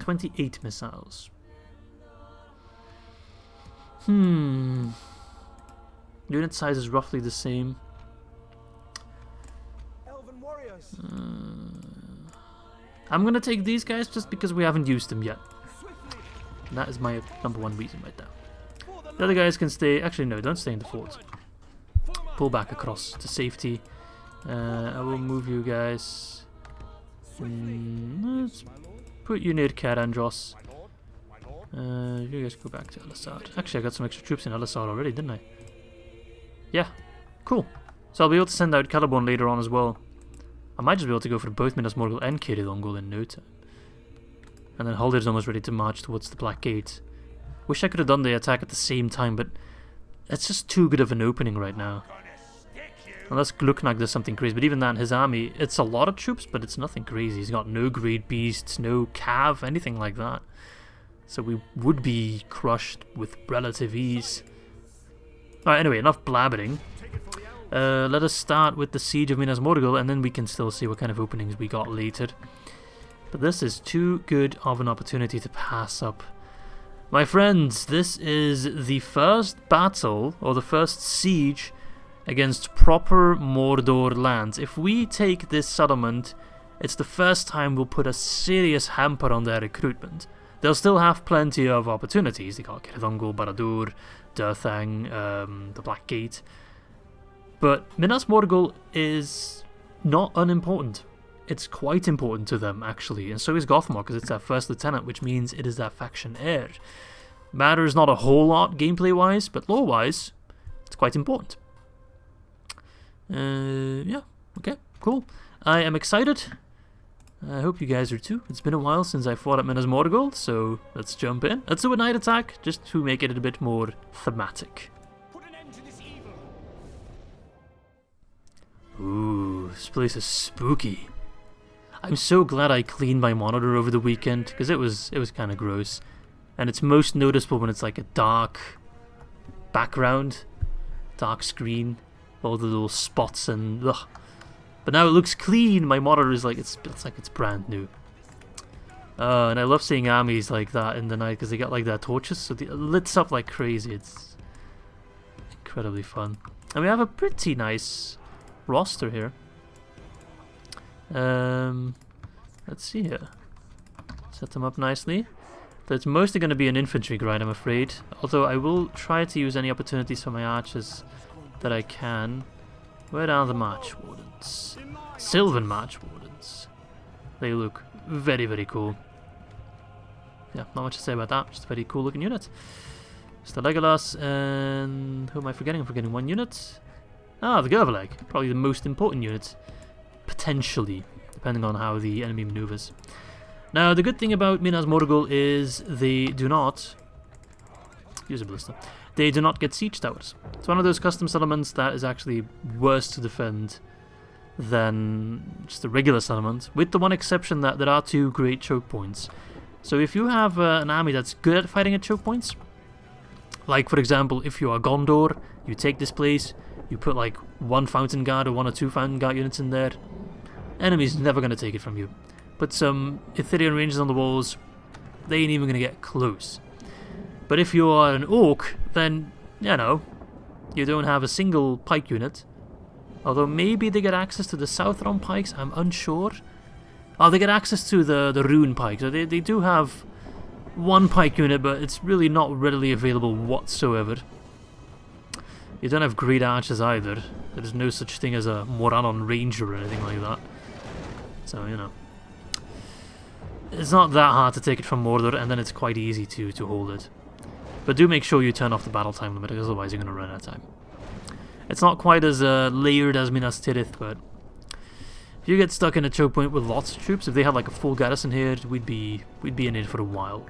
Speaker 1: 28 missiles. Unit size is roughly the same. I'm gonna take these guys just because we haven't used them yet. And that is my #1 reason right there. The other guys can stay. Actually, no, don't stay in the fort. Pull back across to safety. I will move you guys. Let's put you near Cair, Andros. You guys go back to Elisar. Actually, I got some extra troops in Elisar already, didn't I? Yeah, cool. So I'll be able to send out Celeborn later on as well. I might just be able to go for both Minas Morgul and Cair in no time. And then Haldir's almost ready to march towards the Black Gate. Wish I could have done the attack at the same time, but it's just too good of an opening right now. Unless Gluknak does something crazy, but even that, his army, it's a lot of troops, but it's nothing crazy. He's got no great beasts, no cav, anything like that. So we would be crushed with relative ease. Alright, anyway, enough blabbering. Let us start with the Siege of Minas Morgul, and then we can still see what kind of openings we got later. But this is too good of an opportunity to pass up. My friends, this is the first battle, or the first siege, against proper Mordor lands. If we take this settlement, it's the first time we'll put a serious hamper on their recruitment. They'll still have plenty of opportunities. They got Cair, Barad-dûr, Durthang, the Black Gate. But Minas Morgul is not unimportant. It's quite important to them, actually, and so is Gothmog, because it's their first lieutenant, which means it is their faction heir. Matters not a whole lot gameplay-wise, but lore-wise, it's quite important. Yeah, okay, cool. I am excited. I hope you guys are too. It's been a while since I fought at Minas Morgul, so let's jump in. Let's do a night attack, just to make it a bit more thematic. Ooh, this place is spooky. I'm so glad I cleaned my monitor over the weekend, because it was kind of gross. And it's most noticeable when it's like a dark, background, dark screen, all the little spots and ugh. But now it looks clean. My monitor is like it's like it's brand new. And I love seeing armies like that in the night because they got like their torches, so it lights up like crazy. It's incredibly fun. And we have a pretty nice roster here. Let's see here. Set them up nicely. So it's mostly going to be an infantry grind, I'm afraid. Although I will try to use any opportunities for my archers that I can. Where are the March Wardens? Sylvan March Wardens. They look very, very cool. Yeah, not much to say about that. Just a very cool looking unit. It's the Legolas, and who am I forgetting? I'm forgetting one unit. Ah, the Gervaleg. Probably the most important unit. Potentially, depending on how the enemy maneuvers. Now, the good thing about Minas Morgul is they do not use a ballista. They do not get siege towers. It's one of those custom settlements that is actually worse to defend than just a regular settlement, with the one exception that there are 2 great choke points. So if you have an army that's good at fighting at choke points, like for example if you are Gondor, you take this place, you put like 1 Fountain Guard or 1 or 2 Fountain Guard units in there, enemy's never going to take it from you. Put some Ithilien Rangers on the walls, they ain't even going to get close. But if you are an Orc, then, you know, you don't have a single pike unit. Although maybe they get access to the Sauron pikes, I'm unsure. Oh, they get access to the Rune pikes. So they do have 1 pike unit, but it's really not readily available whatsoever. You don't have great archers either. There's no such thing as a Moranon Ranger or anything like that. So, you know. It's not that hard to take it from Mordor, and then it's quite easy to hold it. But do make sure you turn off the battle time limit, because otherwise you're going to run out of time. It's not quite as layered as Minas Tirith, but if you get stuck in a choke point with lots of troops, if they had like a full garrison here, we'd be in it for a while.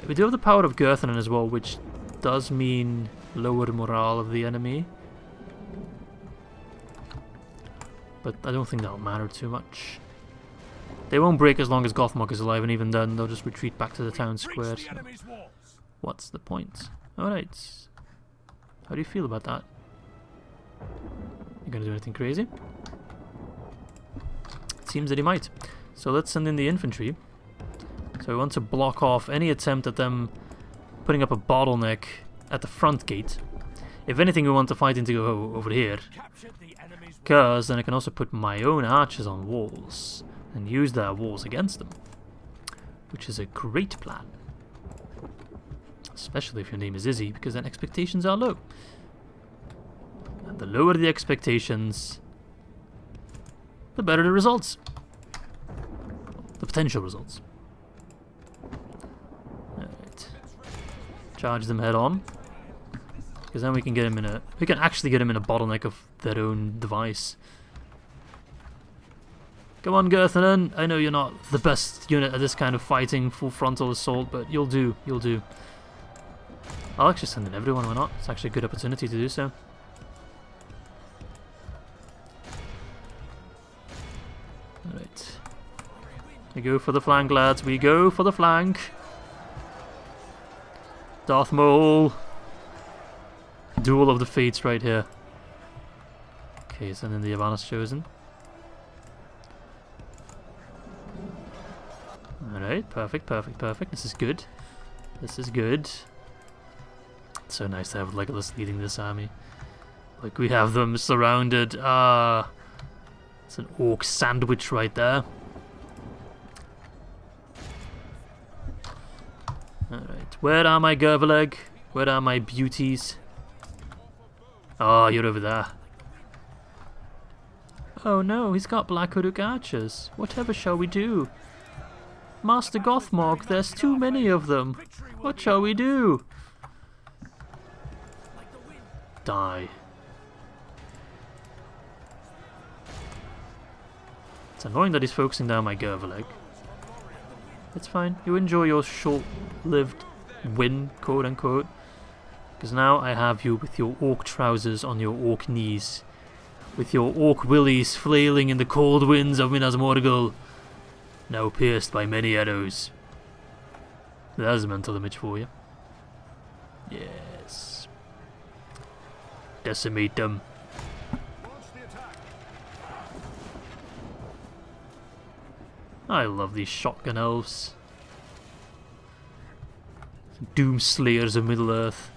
Speaker 1: We do have the power of Gurthanen as well, which does mean lower morale of the enemy. But I don't think that'll matter too much. They won't break as long as Gothmog is alive, and even then they'll just retreat back to the town square. So what's the point? Alright. How do you feel about that? You gonna do anything crazy? It seems that he might. So let's send in the infantry. So we want to block off any attempt at them putting up a bottleneck at the front gate. If anything, we want the fighting to go over here, because then I can also put my own archers on walls and use their walls against them, which is a great plan. Especially if your name is Izzy, because then expectations are low. And the lower the expectations, the better the results. The potential results. Alright. Charge them head on. Because then we can get them in a... we can actually get them in a bottleneck of their own device. Come on, Gurthanen. I know you're not the best unit at this kind of fighting, full frontal assault, but you'll do. You'll do. I'll actually send in everyone, why not? It's actually a good opportunity to do so. Alright. We go for the flank, lads. We go for the flank. Darth Maul. Duel of the Fates right here. Okay, send in the Yavanna's Chosen. Alright, perfect, perfect, perfect. This is good. This is good. It's so nice to have Legolas leading this army. Like, we have them surrounded. Ah, it's an orc sandwich right there. Alright, where are my Gervaleg? Where are my beauties? Oh, you're over there. Oh no, he's got Black Uruk archers. Whatever shall we do? Master Gothmog, there's too many of them. What shall we do? Die. It's annoying that he's focusing down my Gervaleg. It's fine. You enjoy your short-lived win, quote-unquote. Because now I have you with your orc trousers on your orc knees. With your orc willies flailing in the cold winds of Minas Morgul. Now pierced by many arrows. There's a mental image for you. Yes. Decimate them. I love these shotgun elves. Doom slayers of Middle-earth.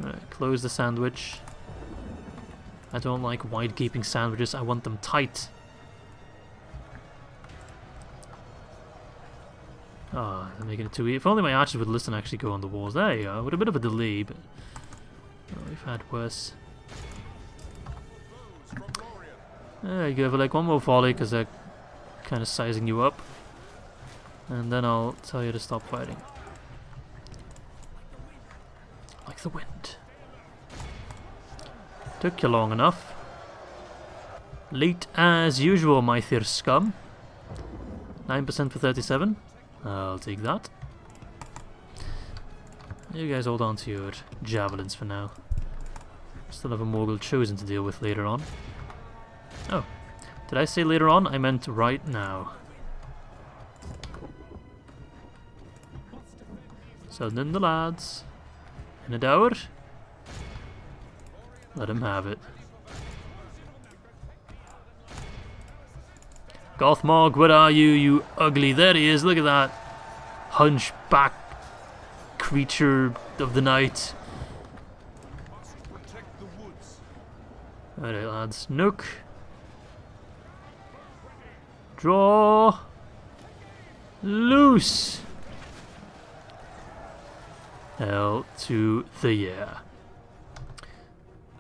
Speaker 1: Alright, close the sandwich. I don't like wide gaping sandwiches, I want them tight. Ah, they're making it too easy. If only my archers would listen and actually go on the walls. There you go, with a bit of a delay, but we've had worse. There you go, for like one more volley because they're kind of sizing you up. And then I'll tell you to stop fighting. Like the wind. Took you long enough. Late as usual, my fair scum. 9% for 37. I'll take that. You guys hold on to your javelins for now. Still have a Morgul chosen to deal with later on. Oh, did I say later on? I meant right now. So then the lads. In a dower. Let him have it. Gothmog, where are you, you ugly? There he is, look at that. Hunchback creature of the night. Alright lads, Nook. Draw. Loose. Hell to the yeah.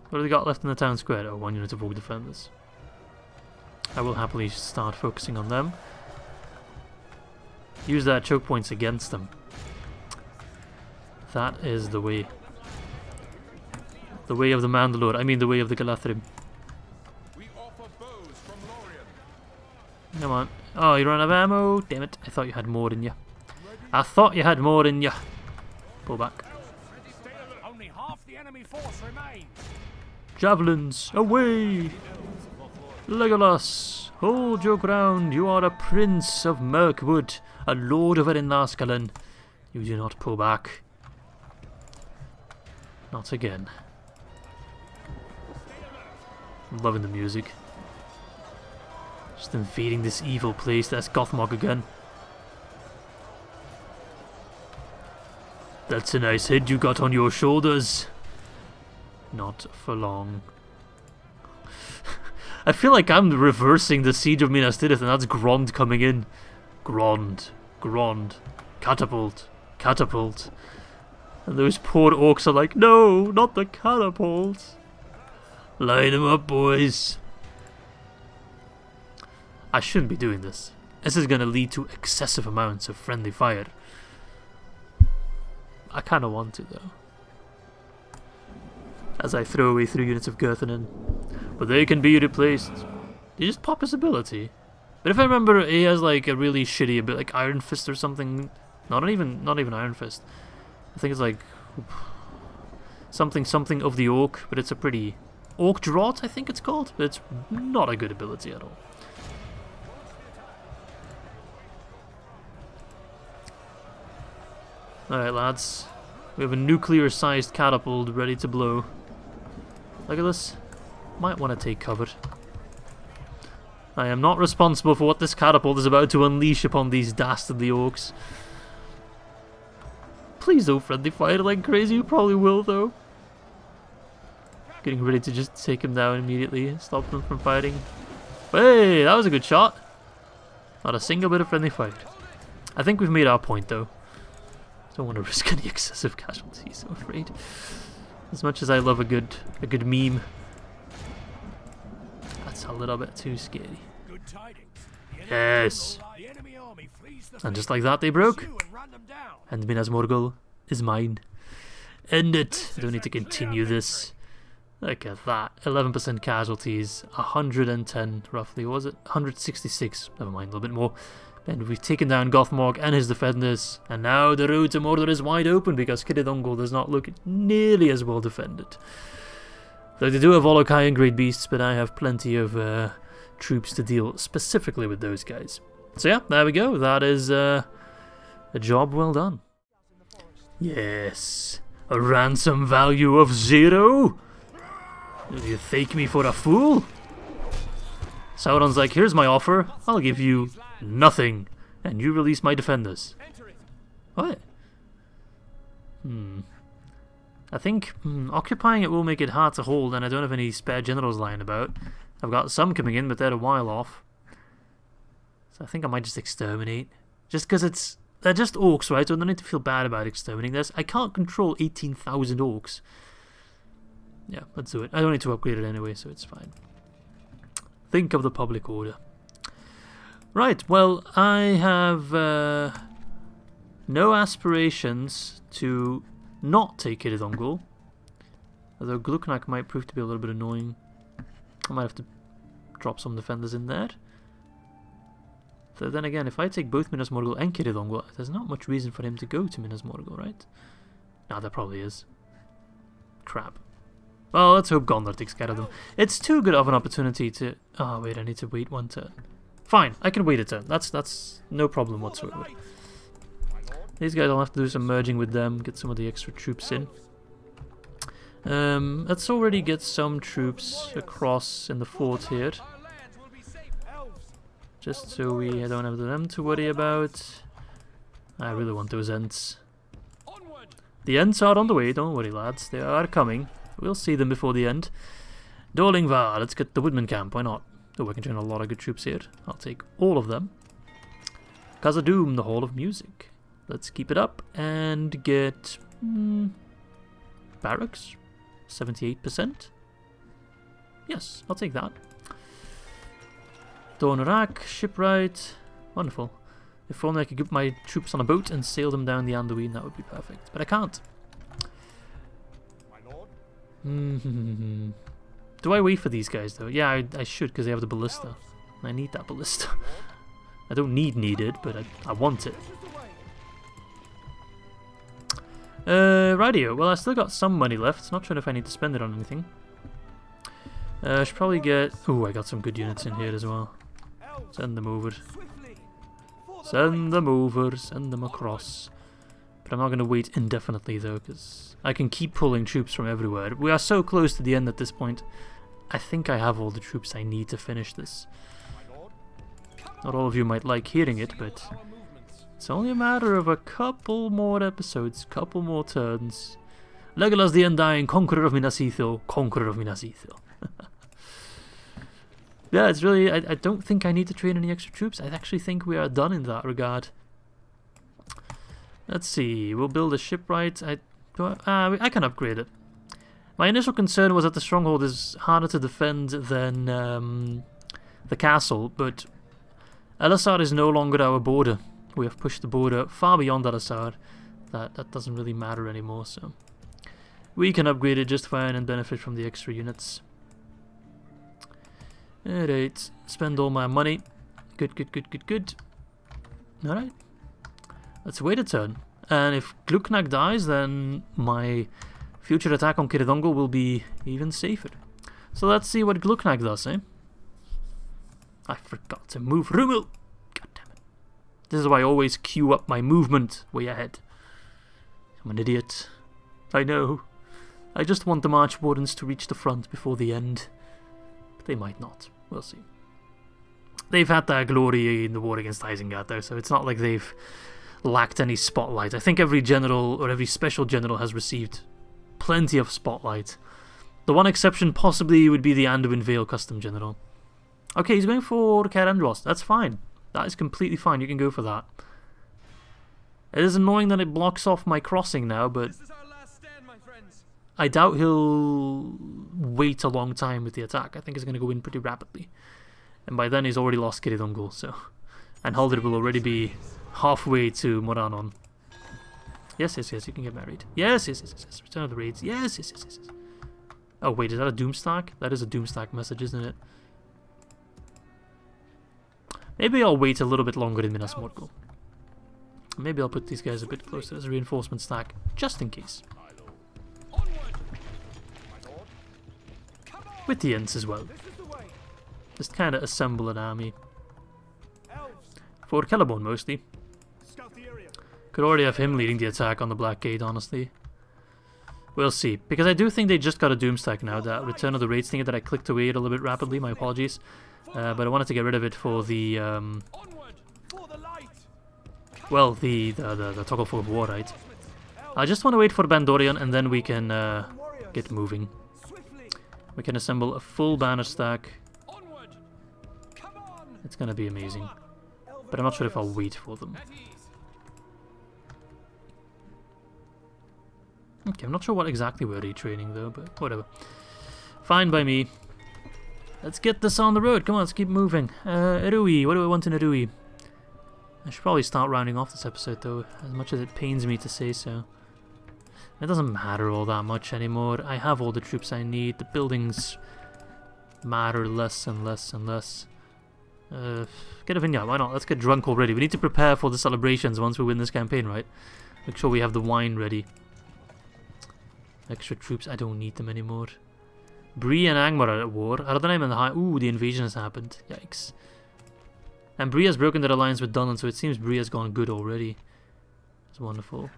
Speaker 1: What have they got left in the town square? Oh, 1 unit of orc defenders. I will happily start focusing on them. Use their choke points against them. That is the way. The way of the Mandalore. I mean the way of the Galathrim. Come on. Oh, you run out of ammo? Damn it. I thought you had more in you. I thought you had more in you. Pull back.
Speaker 2: Only half the enemy force remains.
Speaker 1: Javelins, away! Legolas, hold your ground. You are a prince of Mirkwood, a lord of Erinlaskalan. You do not pull back. Not again. I'm loving the music. Just invading this evil place. That's Gothmog again. That's a nice head you got on your shoulders. Not for long. I feel like I'm reversing the siege of Minas Tirith, and that's Grond coming in. Grond, Grond, catapult, catapult. And those poor orcs are like, no, not the catapult. Line them up, boys. I shouldn't be doing this. This is going to lead to excessive amounts of friendly fire. I kind of want to, though. As I throw away 3 units of Girthanen. But they can be replaced. They just pop his ability. But if I remember, he has like a really shitty ability, like Iron Fist or something. Not even Iron Fist. I think it's like something of the Orc, but it's a pretty Orc Draught, I think it's called. But it's not a good ability at all. Alright lads, we have a nuclear-sized catapult ready to blow. Look at this. Might want to take cover. I am not responsible for what this catapult is about to unleash upon these dastardly orcs. Please don't friendly fire like crazy, you probably will though. Getting ready to just take him down immediately, stop them from fighting. Hey, that was a good shot. Not a single bit of friendly fire. I think we've made our point though. Don't want to risk any excessive casualties, I'm afraid. As much as I love a good meme, that's a little bit too scary. Yes. And just like that, they broke. And Minas Morgul is mine. End it. I don't need to continue this. Look at that. 11% casualties. 110 roughly. What was it? 166. Never mind, a little bit more. And we've taken down Gothmog and his defenders, and now the road to Mordor is wide open because Cirith Ungol does not look nearly as well defended. Though they do have Olokai and Great Beasts, but I have plenty of troops to deal specifically with those guys. So yeah, there we go. That is a job well done. Yes. A ransom value of 0? Do you take me for a fool? Sauron's like, here's my offer. I'll give you nothing. And you release my defenders. What? I think occupying it will make it hard to hold, and I don't have any spare generals lying about. I've got some coming in, but they're a while off. So I think I might just exterminate. Just because they're just orcs, right? So I don't need to feel bad about exterminating this. I can't control 18,000 orcs. Yeah, let's do it. I don't need to upgrade it anyway, so it's fine. Think of the public order. Right, well, I have no aspirations to not take Ithilien. Although Gluknak might prove to be a little bit annoying. I might have to drop some defenders in there. So then again, if I take both Minas Morgul and Ithilien, there's not much reason for him to go to Minas Morgul, right? Nah, there probably is. Crap. Well, let's hope Gondor takes care of them. It's too good of an opportunity to... Oh, wait, I need to wait one turn. Fine, I can wait a turn. That's no problem whatsoever. These guys, I'll have to do some merging with them, get some of the extra troops in. Let's already get some troops across in the fort here. Just so we don't have them to worry about. I really want those Ents. The Ents are on the way, don't worry lads, they are coming. We'll see them before the end. Dorlingvar, let's get the Woodman camp, why not? Oh, I can join a lot of good troops here. I'll take all of them. Khazad-dûm, the Hall of Music. Let's keep it up and get... barracks? 78%? Yes, I'll take that. Dornorak, shipwright. Wonderful. If only I could get my troops on a boat and sail them down the Anduin, that would be perfect. But I can't. Do I wait for these guys though? Yeah, I should because they have the ballista. I need that ballista. I don't need it, but I want it. Rightio. Well, I still got some money left. Not sure if I need to spend it on anything. I should probably get... Ooh, I got some good units in here as well. Send them over. Send them over. Send them across. But I'm not going to wait indefinitely though, because I can keep pulling troops from everywhere. We are so close to the end at this point. I think I have all the troops I need to finish this. Not all of you might like hearing it, but it's only a matter of a couple more episodes, couple more turns. Legolas the Undying, Conqueror of Minas Ithil, Conqueror of Minas Ithil. Yeah, it's really... I don't think I need to train any extra troops. I actually think we are done in that regard. Let's see, we'll build a shipwright. I can upgrade it. My initial concern was that the stronghold is harder to defend than the castle, but Elisar is no longer our border. We have pushed the border far beyond Elisar. That doesn't really matter anymore, so we can upgrade it just fine and benefit from the extra units. Alright, spend all my money. Good. Alright. Let's wait a turn. And if Gluknak dies, then my future attack on Ithilien will be even safer. So let's see what Gluknak does, eh? I forgot to move Rumul! God damn it. This is why I always queue up my movement way ahead. I'm an idiot. I know. I just want the March Wardens to reach the front before the end. But they might not. We'll see. They've had their glory in the war against Isengard though, so it's not like they've lacked any spotlight. I think every general or every special general has received plenty of spotlight. The one exception possibly would be the Anduin Vale custom general. Okay, he's going for Cair Andros. That's fine. That is completely fine. You can go for that. It is annoying that it blocks off my crossing now, but I doubt he'll wait a long time with the attack. I think he's going to go in pretty rapidly. And by then he's already lost Ithilien, so... And Haldir will already be halfway to Moranon. Yes, you can get married. Yes. Return of the raids. Yes. Oh, wait, is that a Doomstack? That is a Doomstack message, isn't it? Maybe I'll wait a little bit longer in Minas Morgul. Maybe I'll put these guys a bit closer as a reinforcement stack, just in case. With the Ents as well. Just kind of assemble an army. For Celeborn mostly. Could already have him leading the attack on the Black Gate, honestly. We'll see. Because I do think they just got a Doomstack now. That Return of the Raids thing that I clicked away a little bit rapidly. My apologies. But I wanted to get rid of it for the... well, the Toggle for War, right? I just want to wait for Bandorian and then we can get moving. We can assemble a full banner stack. It's gonna be amazing. But I'm not sure if I'll wait for them. Okay, I'm not sure what exactly we're retraining though, but whatever. Fine by me. Let's get this on the road. Come on, let's keep moving. Erui, what do I want in Erui? I should probably start rounding off this episode though, as much as it pains me to say so. It doesn't matter all that much anymore. I have all the troops I need. The buildings matter less and less and less. Get a vineyard, why not? Let's get drunk already. We need to prepare for the celebrations once we win this campaign, right? Make sure we have the wine ready. Extra troops, I don't need them anymore. Bree and Angmar are at war. Arnhem and the Ooh, the invasion has happened. Yikes. And Bree has broken their alliance with Dunnan, so it seems Bree has gone good already. It's wonderful.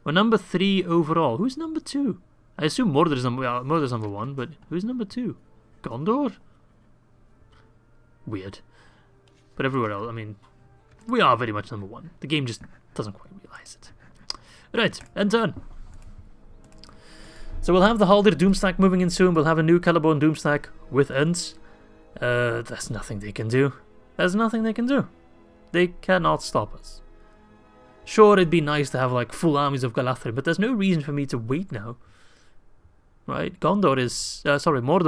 Speaker 1: We're number 3 overall. Who's number 2? I assume Mordor is Mordor's number 1, but who's number 2? Gondor? Weird. But everywhere else, I mean, we are very much number 1. The game just doesn't quite realise it. Right, end turn. So we'll have the Haldir Doomstack moving in soon. We'll have a new Celeborn Doomstack with Ents. There's nothing they can do. There's nothing they can do. They cannot stop us. Sure, it'd be nice to have like full armies of Galadhrim, but there's no reason for me to wait now. Right? Mordor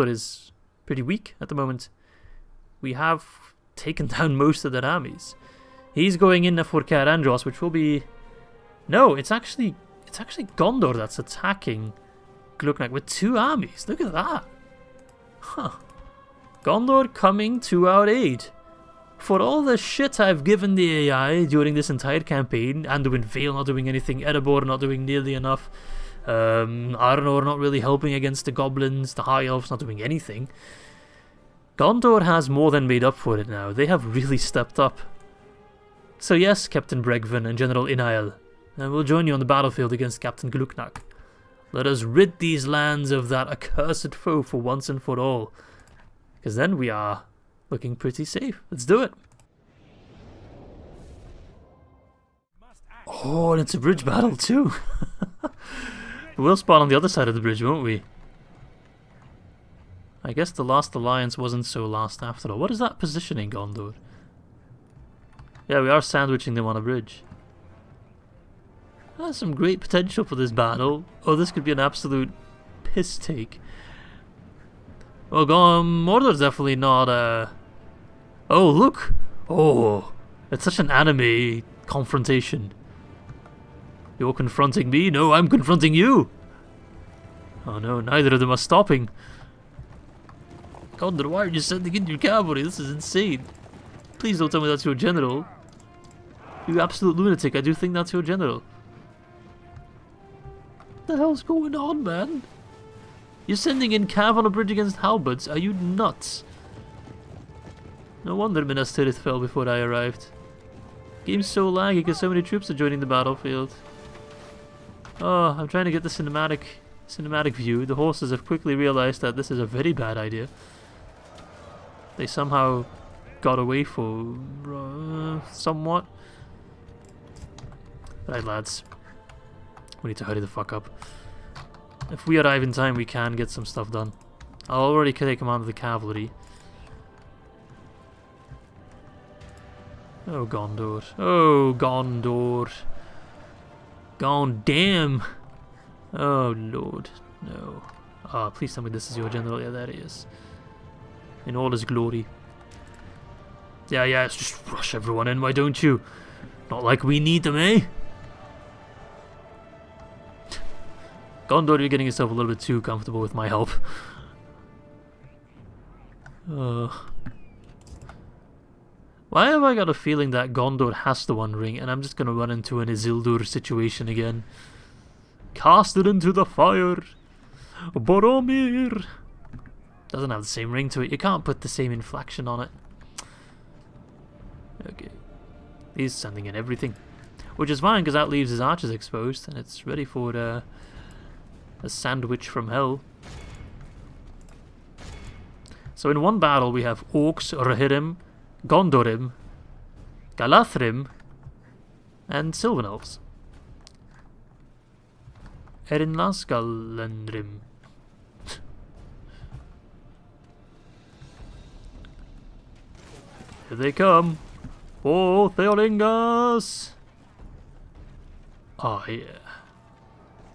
Speaker 1: is pretty weak at the moment. We have taken down most of their armies. He's going in for Cair Andros, which will be... No, it's actually Gondor that's attacking Gluknak with 2 armies. Look at that. Huh. Gondor coming to our aid. For all the shit I've given the AI during this entire campaign, Anduin Vale not doing anything, Erebor not doing nearly enough, Arnor not really helping against the goblins, the High Elves not doing anything, Gondor has more than made up for it now. They have really stepped up. So yes, Captain Bregvin and General Inael, and we'll join you on the battlefield against Captain Gluknak. Let us rid these lands of that accursed foe for once and for all, because then we are looking pretty safe. Let's do it. Oh, and it's a bridge battle too. We'll spawn on the other side of the bridge, won't we? I guess the last alliance wasn't so last after all. What is that positioning, Gondor? Yeah, we are sandwiching them on a bridge. That's some great potential for this battle. Oh, this could be an absolute piss take. Well, Mordor's definitely not, Oh, look! Oh, it's such an anime confrontation. You're confronting me? No, I'm confronting you! Oh no, neither of them are stopping. Gondor, why are you sending in your cavalry? This is insane. Please don't tell me that's your general. You absolute lunatic, I do think that's your general. What the hell's going on, man? You're sending in cav on a bridge against halberds? Are you nuts? No wonder Minas Tirith fell before I arrived. Game's so laggy because so many troops are joining the battlefield. Oh, I'm trying to get the cinematic view. The horses have quickly realized that this is a very bad idea. They somehow got away for somewhat. Right, lads. We need to hurry the fuck up. If we arrive in time, we can get some stuff done. I'll already take command of the cavalry. Oh, Gondor. Oh, Gondor. Gone damn. Oh, Lord. No. Ah, oh, please tell me this is your general. Yeah, there he is. In all his glory. Yeah, let's just rush everyone in, why don't you? Not like we need them, eh? Gondor, you're getting yourself a little bit too comfortable with my help. Why have I got a feeling that Gondor has the One Ring and I'm just gonna run into an Isildur situation again? Cast it into the fire! Boromir! Doesn't have the same ring to it. You can't put the same inflection on it. Okay. He's sending in everything. which is fine because that leaves his archers exposed and it's ready for a sandwich from hell. So in one battle we have Orcs, Rohirrim, Gondorim, Galathrim, and Sylvan Elves. Erinlasgalenrim. Here they come. Oh, Theolingas! Oh yeah.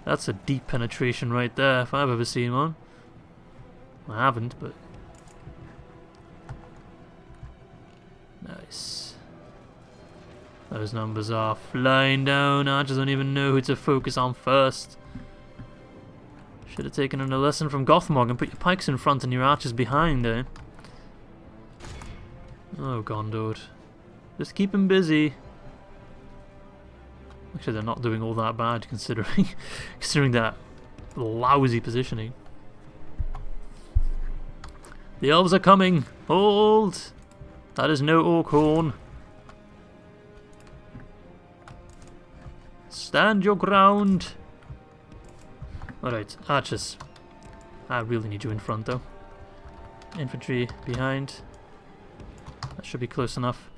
Speaker 1: That's a deep penetration right there, if I've ever seen one. I haven't, but... Nice. Those numbers are flying down. Archers don't even know who to focus on first. Should have taken a lesson from Gothmog and put your pikes in front and your archers behind, eh? Oh, Gondor. Just keep them busy. Actually, they're not doing all that bad considering considering that lousy positioning. The elves are coming! Hold! That is no orc horn. Stand your ground! Alright, archers. I really need you in front though. Infantry behind. That should be close enough.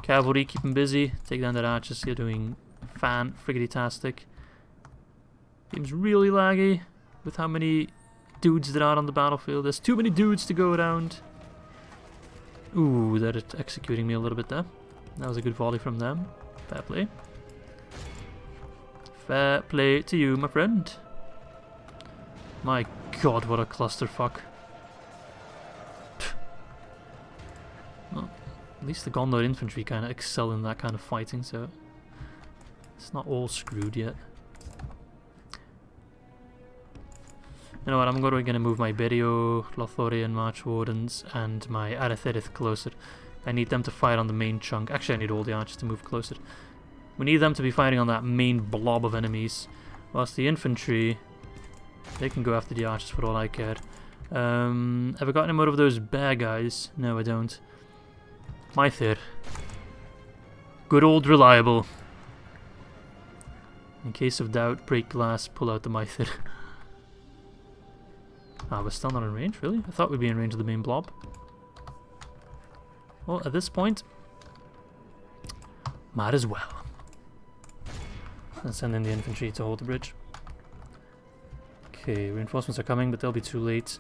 Speaker 1: Cavalry, keep them busy. Take down that archers. You're doing fan-friggity-tastic. Game's really laggy with how many dudes there are on the battlefield. There's too many dudes to go around. Ooh, they're executing me a little bit there. That was a good volley from them. Fair play. Fair play to you, my friend. My god, what a clusterfuck. Well, at least the Gondor infantry kind of excel in that kind of fighting, so it's not all screwed yet. You know what, I'm going to move my Elves of Lothlórien March Wardens and my Arathirith closer. I need them to fire on the main chunk. Actually, I need all the archers to move closer. We need them to be fighting on that main blob of enemies. Whilst the infantry, they can go after the archers for all I care. Have I got any more of those bear guys? No, I don't. Mythir. Good old reliable. In case of doubt, break glass, pull out the Mythir. Ah, we're still not in range, really? I thought we'd be in range of the main blob. Well, at this point, might as well. Let's send in the infantry to hold the bridge. Okay, reinforcements are coming, but they'll be too late.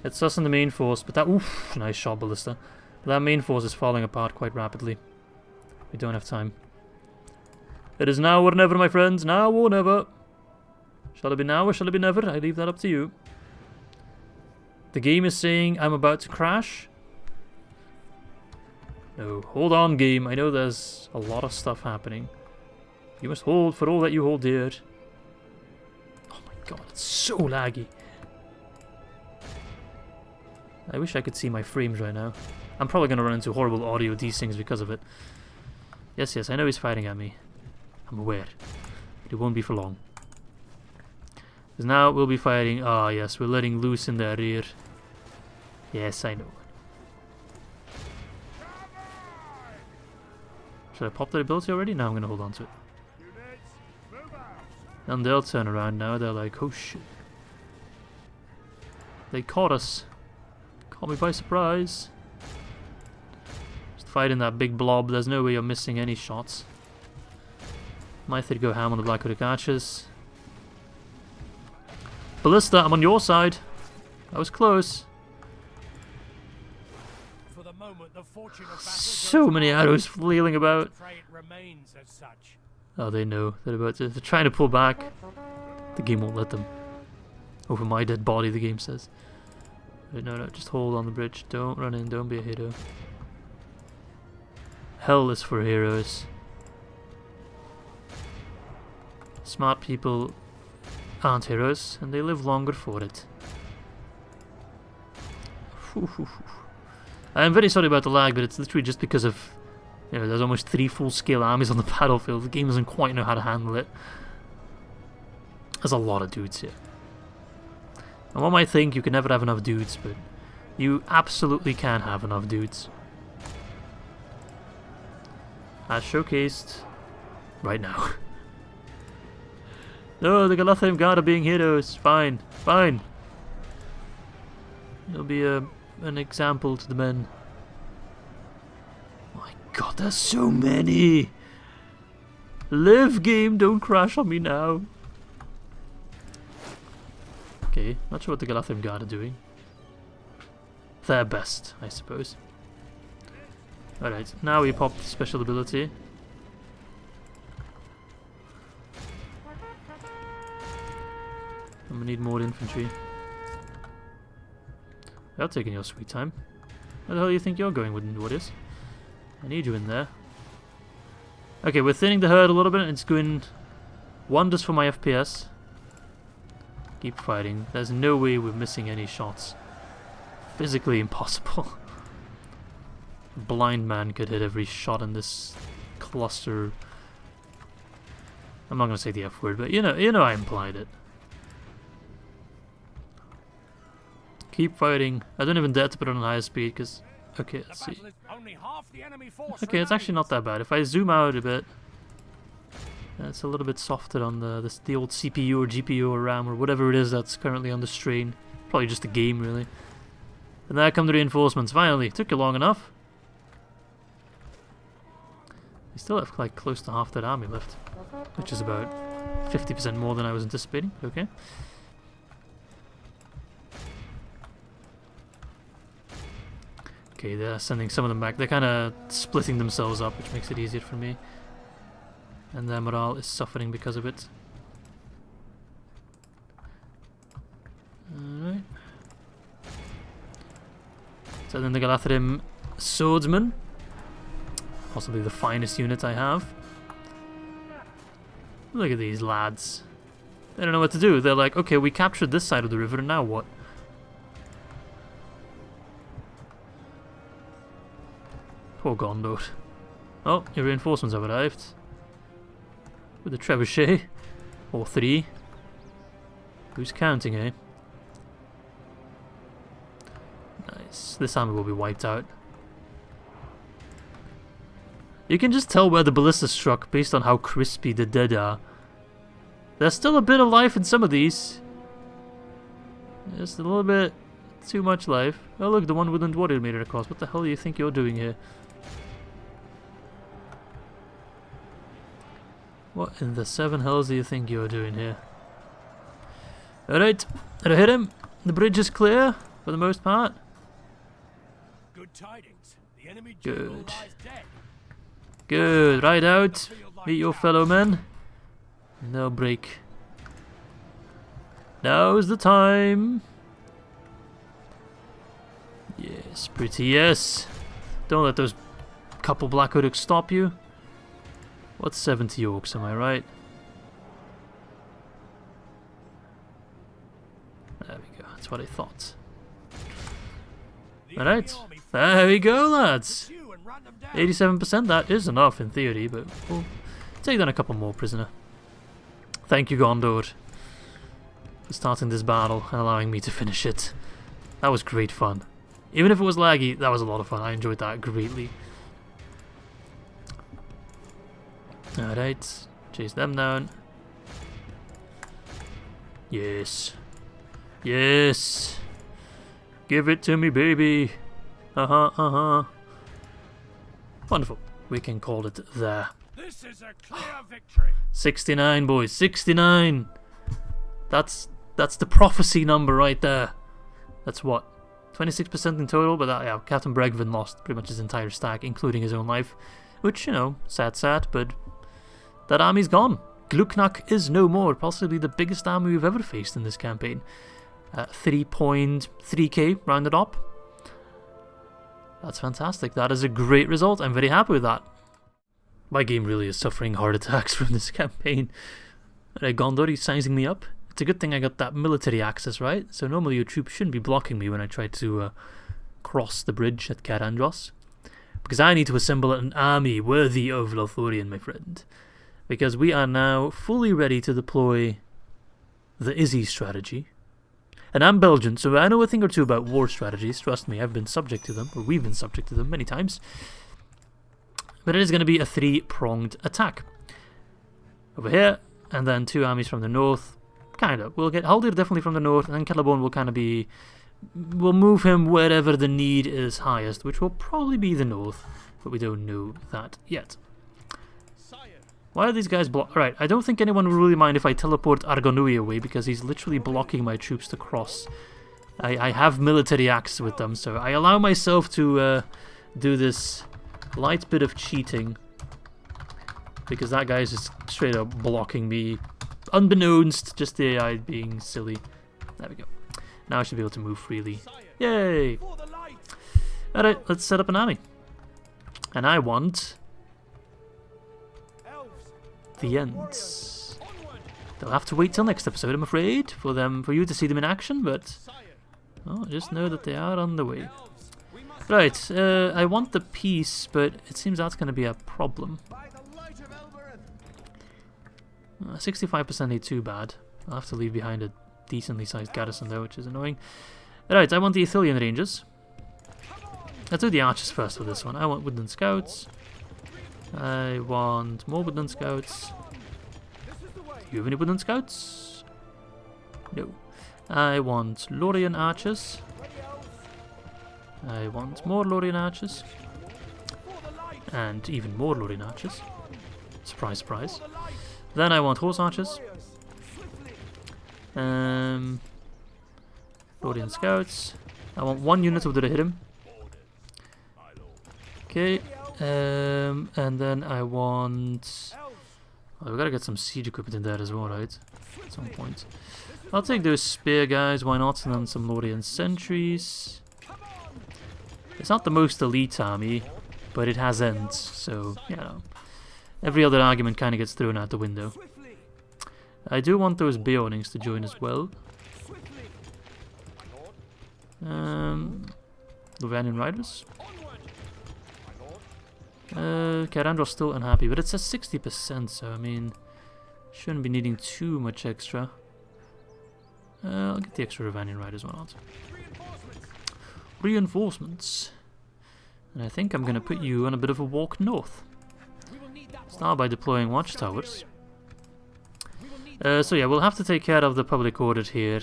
Speaker 1: It's us and the main force, but that... Oof, nice shot, Ballista. But that main force is falling apart quite rapidly. We don't have time. It is now or never, my friends. Now or never. Shall it be now or shall it be never? I leave that up to you. The game is saying I'm about to crash. No, hold on, game. I know there's a lot of stuff happening. You must hold for all that you hold dear. Oh my god, it's so laggy. I wish I could see my frames right now. I'm probably going to run into horrible audio desyncs because of it. Yes, yes, I know he's fighting at me. I'm aware. But it won't be for long. Because now we'll be fighting... Ah, yes, we're letting loose in their rear. Yes, I know. Should I pop that ability already? No, I'm going to hold on to it. And they'll turn around now. They're like, oh shit. They caught us. Caught me by surprise. Just fighting that big blob. There's no way you're missing any shots. Mythir go ham on the Black Hooded archers. Ballista, I'm on your side. I was close.
Speaker 2: For the moment, the fortune of battle
Speaker 1: So many arrows flailing about.
Speaker 2: it remains as such.
Speaker 1: Oh, they know. They're trying to pull back. The game won't let them. Over my dead body, the game says. But no, just hold on the bridge. Don't run in. Don't be a hero. Hell is for heroes. Smart people aren't heroes, and they live longer for it. I'm very sorry about the lag, but it's literally just because of... You know, there's almost 3 full-scale armies on the battlefield. The game doesn't quite know how to handle it. There's a lot of dudes here. And one might think you can never have enough dudes, but you absolutely can have enough dudes. as showcased right now. No, the Galathrim Guard are being heroes. Fine, fine. It'll be an example to the men. My god, there's so many! Live, game, don't crash on me now. Okay, not sure what the Galathrim Guard are doing. Their best, I suppose. Alright, now we pop the special ability. And we need more infantry. You're taking your sweet time. Where the hell do you think you're going, Wooden Warriors? I need you in there. Okay, we're thinning the herd a little bit, and it's doing wonders for my FPS. Keep fighting. There's no way we're missing any shots. Physically impossible. A blind man could hit every shot in this cluster. I'm not gonna say the F word, but you know I implied it. Keep fighting. I don't even dare to put it on higher speed because... Okay, let's see. Okay, it's actually not that bad. If I zoom out a bit, it's a little bit softer on the old CPU or GPU or RAM or whatever it is that's currently on the strain. Probably just the game, really. And there come the reinforcements. Finally, took you long enough. We still have like close to half that army left, which is about 50% more than I was anticipating. Okay. Okay, they're sending some of them back. They're kind of splitting themselves up, which makes it easier for me. And their morale is suffering because of it. Alright. So then the Galathrim Swordsmen. Possibly the finest unit I have. Look at these lads. They don't know what to do. They're like, okay, we captured this side of the river, and now what? Poor Gondor. Oh, your reinforcements have arrived. With a trebuchet. Or 3. Who's counting, eh? Nice. This army will be wiped out. You can just tell where the ballista struck based on how crispy the dead are. There's still a bit of life in some of these. Just a little bit too much life. Oh look, the one Woodland Warrior made it across. What the hell do you think you're doing here? What in the 7 hells do you think you're doing here? Alright, did I hit him? The bridge is clear, for the most part.
Speaker 2: Good tidings. The enemy
Speaker 1: Good. Good, ride out. Meet your fellow men. No break. Now's the time. Yes, pretty yes. Don't let those couple Black Hoodocks stop you. What's 70 orcs, am I right? There we go, that's what I thought. Alright, there we go, lads. 87%, that is enough in theory, but we'll take down a couple more, prisoner. Thank you, Gondor, for starting this battle and allowing me to finish it. That was great fun. Even if it was laggy, that was a lot of fun. I enjoyed that greatly. Alright, chase them down. Yes. Yes. Give it to me, baby. Wonderful. We can call it there.
Speaker 2: This is a clear victory.
Speaker 1: 69, boys. 69. That's the prophecy number right there. That's what? 26% in total, but that, yeah, Captain Bregvin lost pretty much his entire stack, including his own life. Which, you know, sad, but that army's gone. Gluknak is no more. Possibly the biggest army we've ever faced in this campaign. 3.3k rounded up. That's fantastic. That is a great result. I'm very happy with that. My game really is suffering heart attacks from this campaign. Gondor, he's sizing me up. It's a good thing I got that military access, right? So normally your troops shouldn't be blocking me when I try to cross the bridge at Cair Andros. Because I need to assemble an army worthy of Lothlórien, my friend. Because we are now fully ready to deploy the Izzy strategy. And I'm Belgian, so I know a thing or two about war strategies. Trust me, I've been subject to them, or we've been subject to them many times. But it is going to be a 3-pronged attack. Over here, and then 2 armies from the north. Kind of. We'll get Haldir definitely from the north, and then Celeborn will kind of be... We'll move him wherever the need is highest, which will probably be the north, but we don't know that yet. Why are these guys block? Right, I don't think anyone will really mind if I teleport Argonui away, because he's literally blocking my troops to cross. I have military acts with them, so I allow myself to do this light bit of cheating, because that guy's just straight up blocking me, unbeknownst, just the AI being silly. There we go. Now I should be able to move freely. Yay! Alright, let's set up an army. And I want the Ents. They'll have to wait till next episode, I'm afraid, for you to see them in action, but just know that they are on the way. Right, I want the peace, but it seems that's going to be a problem. 65% ain't too bad. I'll have to leave behind a decently sized garrison though, which is annoying. Right, I want the Ithilien Rangers. Let's do the archers first for this one. I want woodland scouts. I want more woodland scouts. Do you have any woodland scouts? No. I want Lorien archers. I want more Lorien archers. And even more Lorien archers. Surprise, surprise. Then I want horse archers. Lorien scouts. I want 1 unit of the hit him. Okay. And then I want... we gotta get some siege equipment in there as well, right? At some point. I'll take those spear guys, why not? And then some Lorien sentries. It's not the most elite army, but it has ends, so, you know. Every other argument kind of gets thrown out the window. I do want those Beornings to join as well. Luvanian Riders. Cair Andros still unhappy, but it says 60%, so I mean, shouldn't be needing too much extra. I'll get the extra Luvanian Riders, why not? Reinforcements. And I think I'm going to put you on a bit of a walk north. Start by deploying watchtowers. So yeah, we'll have to take care of the public order here.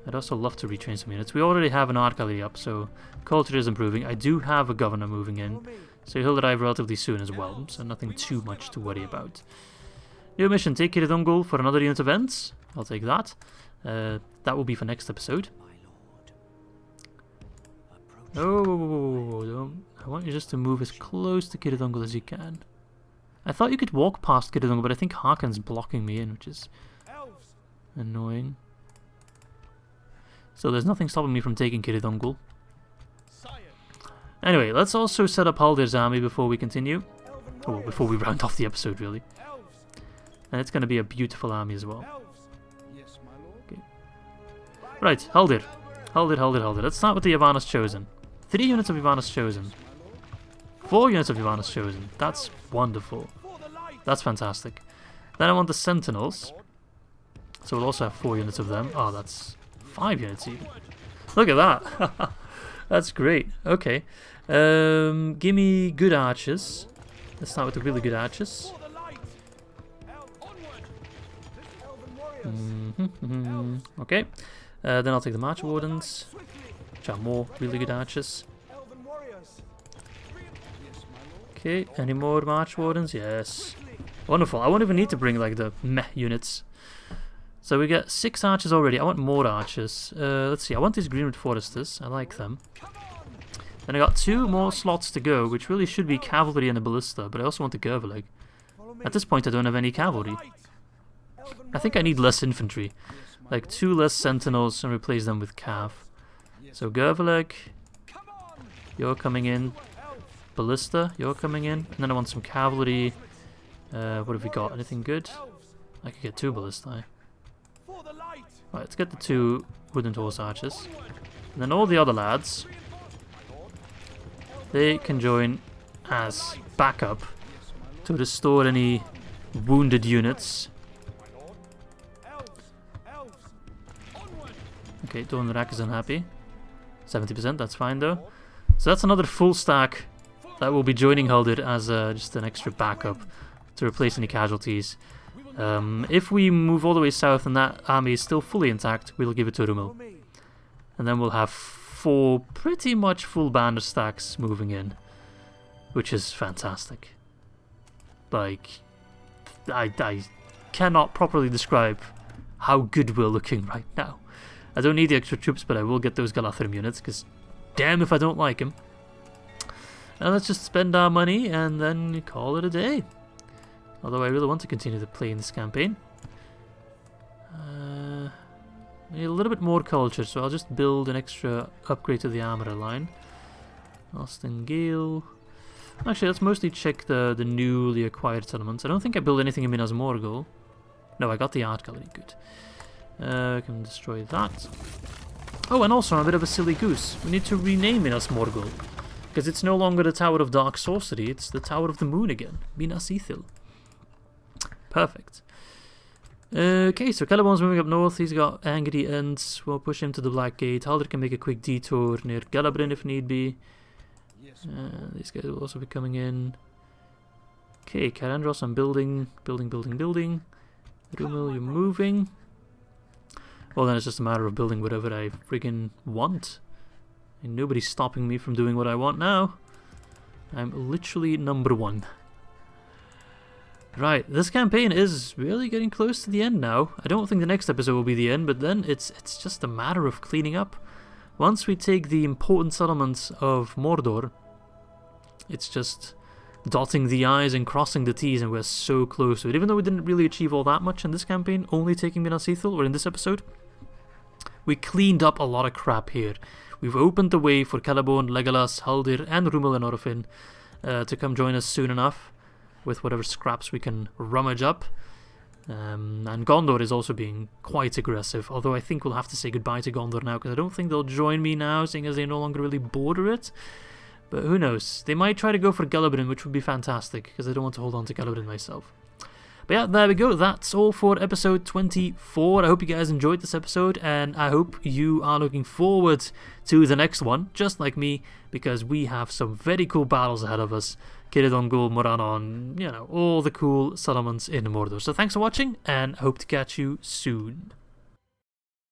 Speaker 1: I'd also love to retrain some units. We already have an artillery up, so culture is improving. I do have a governor moving in, so he'll arrive relatively soon as well, so nothing too much to worry about. New mission, take Kiridungul for another unit of Ents. I'll take that. That will be for next episode. Oh, I want you just to move as close to Kiridungul as you can. I thought you could walk past Kiridungul, but I think Harkon's blocking me in, which is annoying. So there's nothing stopping me from taking Kiridungul. Anyway, let's also set up Haldir's army before we continue. Or before we round off the episode, really. And it's going to be a beautiful army as well. Okay. Right, Haldir. Haldir. Let's start with the Ivana's Chosen. 3 units of Ivana's Chosen. 4 units of Ivana's Chosen. That's wonderful. That's fantastic. Then I want the Sentinels. So we'll also have 4 units of them. Oh, that's 5 units even. Look at that. That's great. Okay. Give me good archers. Let's start with the really good archers. Okay. Then I'll take the March Wardens, which are more really good archers. Okay, any more March Wardens? Yes. Wonderful. I won't even need to bring like the meh units. So we get 6 archers already. I want more archers. Let's see. I want these Greenwood Foresters. I like them. Then I got 2 more slots to go, which really should be cavalry and a ballista, but I also want the Gervaleg. At this point I don't have any cavalry. I think I need less infantry. Like 2 less sentinels and replace them with cav. So Gervaleg, you're coming in. Ballista, you're coming in. And then I want some cavalry. What have we got? Anything good? I could get 2 ballista. Right, let's get the 2 wooden horse archers. And then all the other lads, they can join as backup to restore any wounded units. Okay, Donarak is unhappy. 70%, that's fine though. So that's another full stack that will be joining Haldir as just an extra backup to replace any casualties. If we move all the way south and that army is still fully intact, we'll give it to Rumil. And then we'll have 4 pretty much full banner stacks moving in, which is fantastic. Like, I cannot properly describe how good we're looking right now. I don't need the extra troops, but I will get those Galathrim units, because damn if I don't like them. Now let's just spend our money and then call it a day. Although I really want to continue to play in this campaign. I need a little bit more culture, so I'll just build an extra upgrade to the armorer line. Austin Gale. Actually, let's mostly check the newly acquired settlements. I don't think I built anything in Minas Morgul. No, I got the art gallery, good. I can destroy that. Oh, and also I'm a bit of a silly goose. We need to rename Minas Morgul. Because it's no longer the Tower of Dark Sorcery, it's the Tower of the Moon again. Minas Ithil. Perfect. Okay, so Celeborn's moving up north. He's got Angry Ents. We'll push him to the Black Gate. Haldir can make a quick detour near Galabrin if need be. These guys will also be coming in. Okay, Andros, I'm building. Rumil, you're moving. Well, then it's just a matter of building whatever I friggin' want. And nobody's stopping me from doing what I want now. I'm literally #1. Right, this campaign is really getting close to the end now. I don't think the next episode will be the end, but then it's just a matter of cleaning up. Once we take the important settlements of Mordor, it's just dotting the I's and crossing the T's, and we're so close to it. Even though we didn't really achieve all that much in this campaign, only taking Minas Ithil, or in this episode, we cleaned up a lot of crap here. We've opened the way for Celeborn, Legolas, Haldir, and Rumil and Orphin to come join us soon enough, with whatever scraps we can rummage up. And Gondor is also being quite aggressive, although I think we'll have to say goodbye to Gondor now, because I don't think they'll join me now, seeing as they no longer really border it. But who knows? They might try to go for Galabrin, which would be fantastic, because I don't want to hold on to Galabrin myself. But yeah, there we go. That's all for episode 24. I hope you guys enjoyed this episode, and I hope you are looking forward to the next one, just like me, because we have some very cool battles ahead of us. Kiridongul, Moranon, you know, all the cool settlements in Mordor. So thanks for watching, and hope to catch you soon.